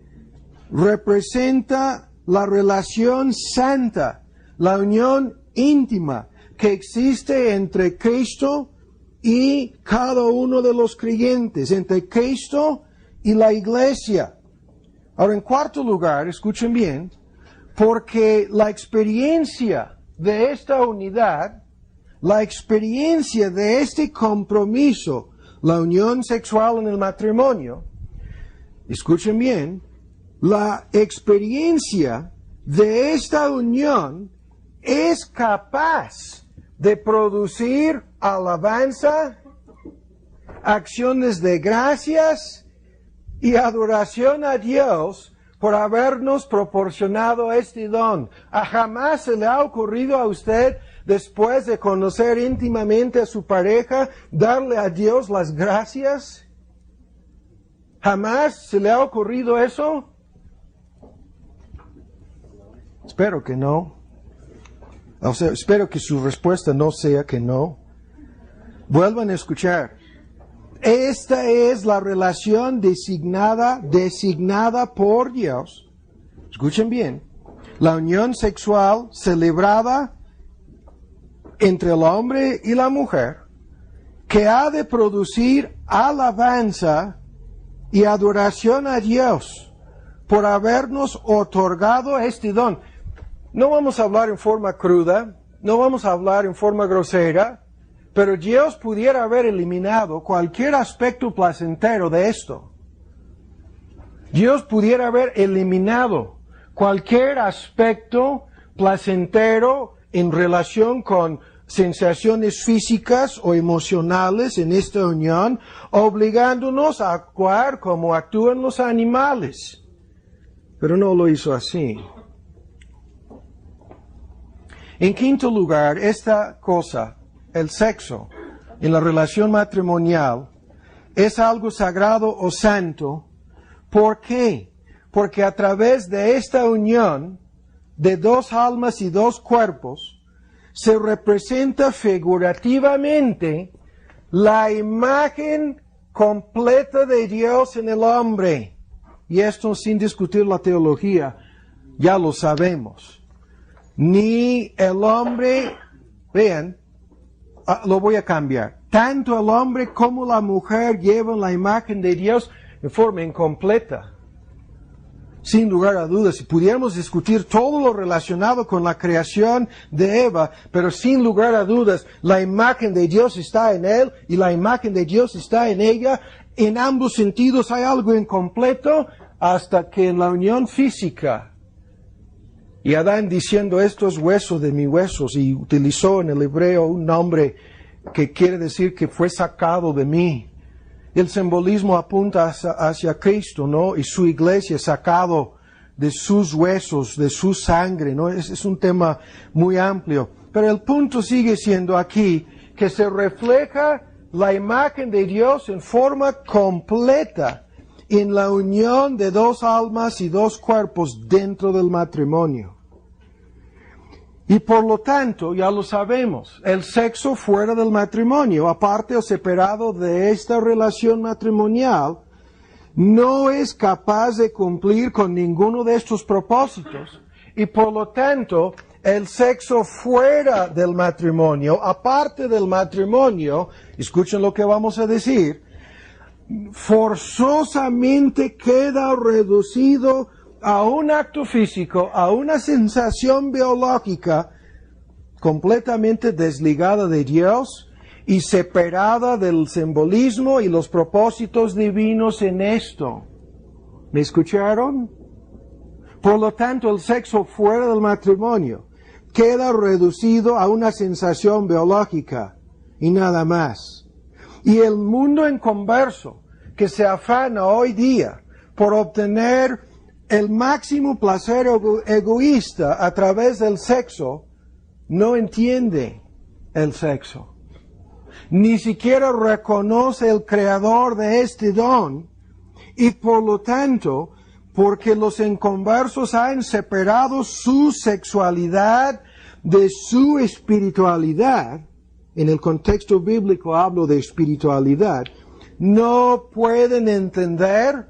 representa la relación santa, la unión íntima que existe entre Cristo y cada uno de los creyentes, entre Cristo y la iglesia. Ahora, en cuarto lugar, escuchen bien, porque la experiencia de esta unidad, la experiencia de este compromiso, la unión sexual en el matrimonio, escuchen bien, la experiencia de esta unión es capaz de producir alabanza, acciones de gracias y adoración a Dios por habernos proporcionado este don. ¿Jamás se le ha ocurrido a usted, después de conocer íntimamente a su pareja, darle a Dios las gracias? ¿Jamás se le ha ocurrido eso? Espero que no. O sea, espero que su respuesta no sea que no. Vuelvan a escuchar. esta es la relación designada por Dios. Escuchen bien. La unión sexual celebrada entre el hombre y la mujer, que ha de producir alabanza y adoración a Dios por habernos otorgado este don. No vamos a hablar en forma cruda, no vamos a hablar en forma grosera, pero Dios pudiera haber eliminado cualquier aspecto placentero de esto. Dios pudiera haber eliminado cualquier aspecto placentero en relación con sensaciones físicas o emocionales en esta unión, obligándonos a actuar como actúan los animales. Pero no lo hizo así. En quinto lugar, esta cosa, el sexo, en la relación matrimonial, es algo sagrado o santo. ¿Por qué? Porque a través de esta unión de dos almas y dos cuerpos, se representa figurativamente la imagen completa de Dios en el hombre. Y esto sin discutir la teología, ya lo sabemos. Ni el hombre, vean, lo voy a cambiar. Tanto el hombre como la mujer llevan la imagen de Dios en forma incompleta. Sin lugar a dudas, si pudiéramos discutir todo lo relacionado con la creación de Eva, pero sin lugar a dudas, la imagen de Dios está en él y la imagen de Dios está en ella. En ambos sentidos hay algo incompleto hasta que en la unión física. Y Adán diciendo, estos huesos de mis huesos, y utilizó en el hebreo un nombre que quiere decir que fue sacado de mí. El simbolismo apunta hacia Cristo, ¿no? Y su iglesia sacado de sus huesos, de su sangre, ¿no? Es un tema muy amplio. Pero el punto sigue siendo aquí que se refleja la imagen de Dios en forma completa en la unión de dos almas y dos cuerpos dentro del matrimonio. Y por lo tanto, ya lo sabemos, el sexo fuera del matrimonio, aparte o separado de esta relación matrimonial, no es capaz de cumplir con ninguno de estos propósitos. Y por lo tanto, el sexo fuera del matrimonio, aparte del matrimonio, escuchen lo que vamos a decir, forzosamente queda reducido a un acto físico, a una sensación biológica completamente desligada de Dios y separada del simbolismo y los propósitos divinos en esto. ¿Me escucharon? Por lo tanto, el sexo fuera del matrimonio queda reducido a una sensación biológica y nada más. Y el mundo inconverso que se afana hoy día por obtener el máximo placer egoísta a través del sexo, no entiende el sexo. Ni siquiera reconoce el creador de este don y por lo tanto, porque los inconversos han separado su sexualidad de su espiritualidad, en el contexto bíblico hablo de espiritualidad, no pueden entender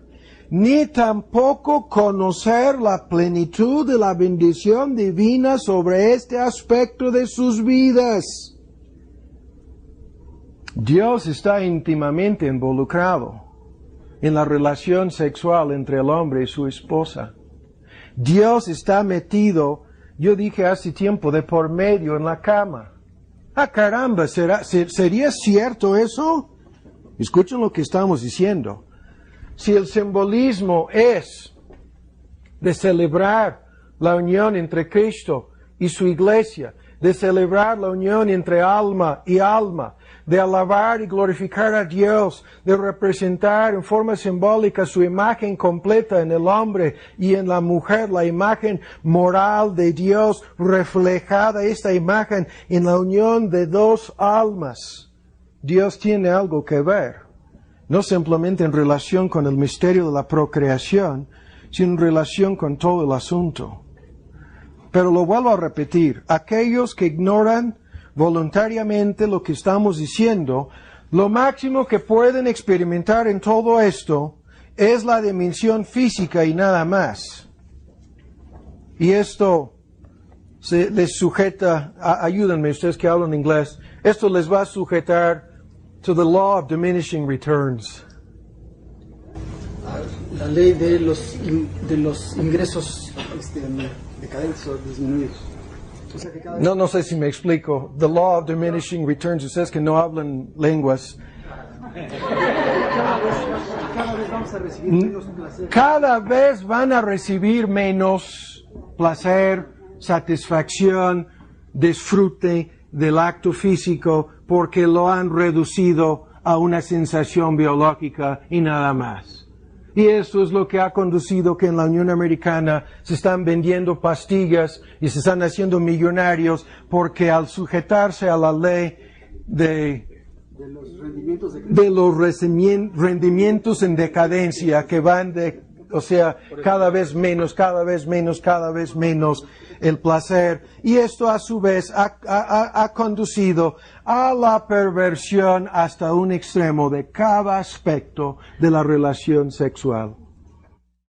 ni tampoco conocer la plenitud de la bendición divina sobre este aspecto de sus vidas. Dios está íntimamente involucrado en la relación sexual entre el hombre y su esposa. Dios está metido, yo dije hace tiempo, de por medio en la cama. Ah, caramba, ¿sería cierto eso? Escuchen lo que estamos diciendo. Si el simbolismo es de celebrar la unión entre Cristo y su iglesia, de celebrar la unión entre alma y alma, de alabar y glorificar a Dios, de representar en forma simbólica su imagen completa en el hombre y en la mujer, la imagen moral de Dios, reflejada esta imagen en la unión de dos almas. Dios tiene algo que ver. No simplemente en relación con el misterio de la procreación, sino en relación con todo el asunto. Pero lo vuelvo a repetir, aquellos que ignoran voluntariamente lo que estamos diciendo, Lo máximo que pueden experimentar en todo esto es la dimensión física y nada más. Y esto les sujeta, ayúdenme ustedes que hablan inglés, esto les va a sujetar to the law of diminishing returns. La ley de los ingresos decadentes o disminuidos. O sea que No sé si me explico. The law of diminishing returns, ustedes que no hablan lenguas. cada vez vamos a recibir menos placer. Cada vez van a recibir menos placer, satisfacción, disfrute del acto físico porque lo han reducido a una sensación biológica y nada más. Y eso es lo que ha conducido que en la Unión Americana se están vendiendo pastillas y se están haciendo millonarios porque al sujetarse a la ley de los rendimientos en decadencia que van cada vez menos el placer. Y esto a su vez ha conducido a la perversión hasta un extremo de cada aspecto de la relación sexual.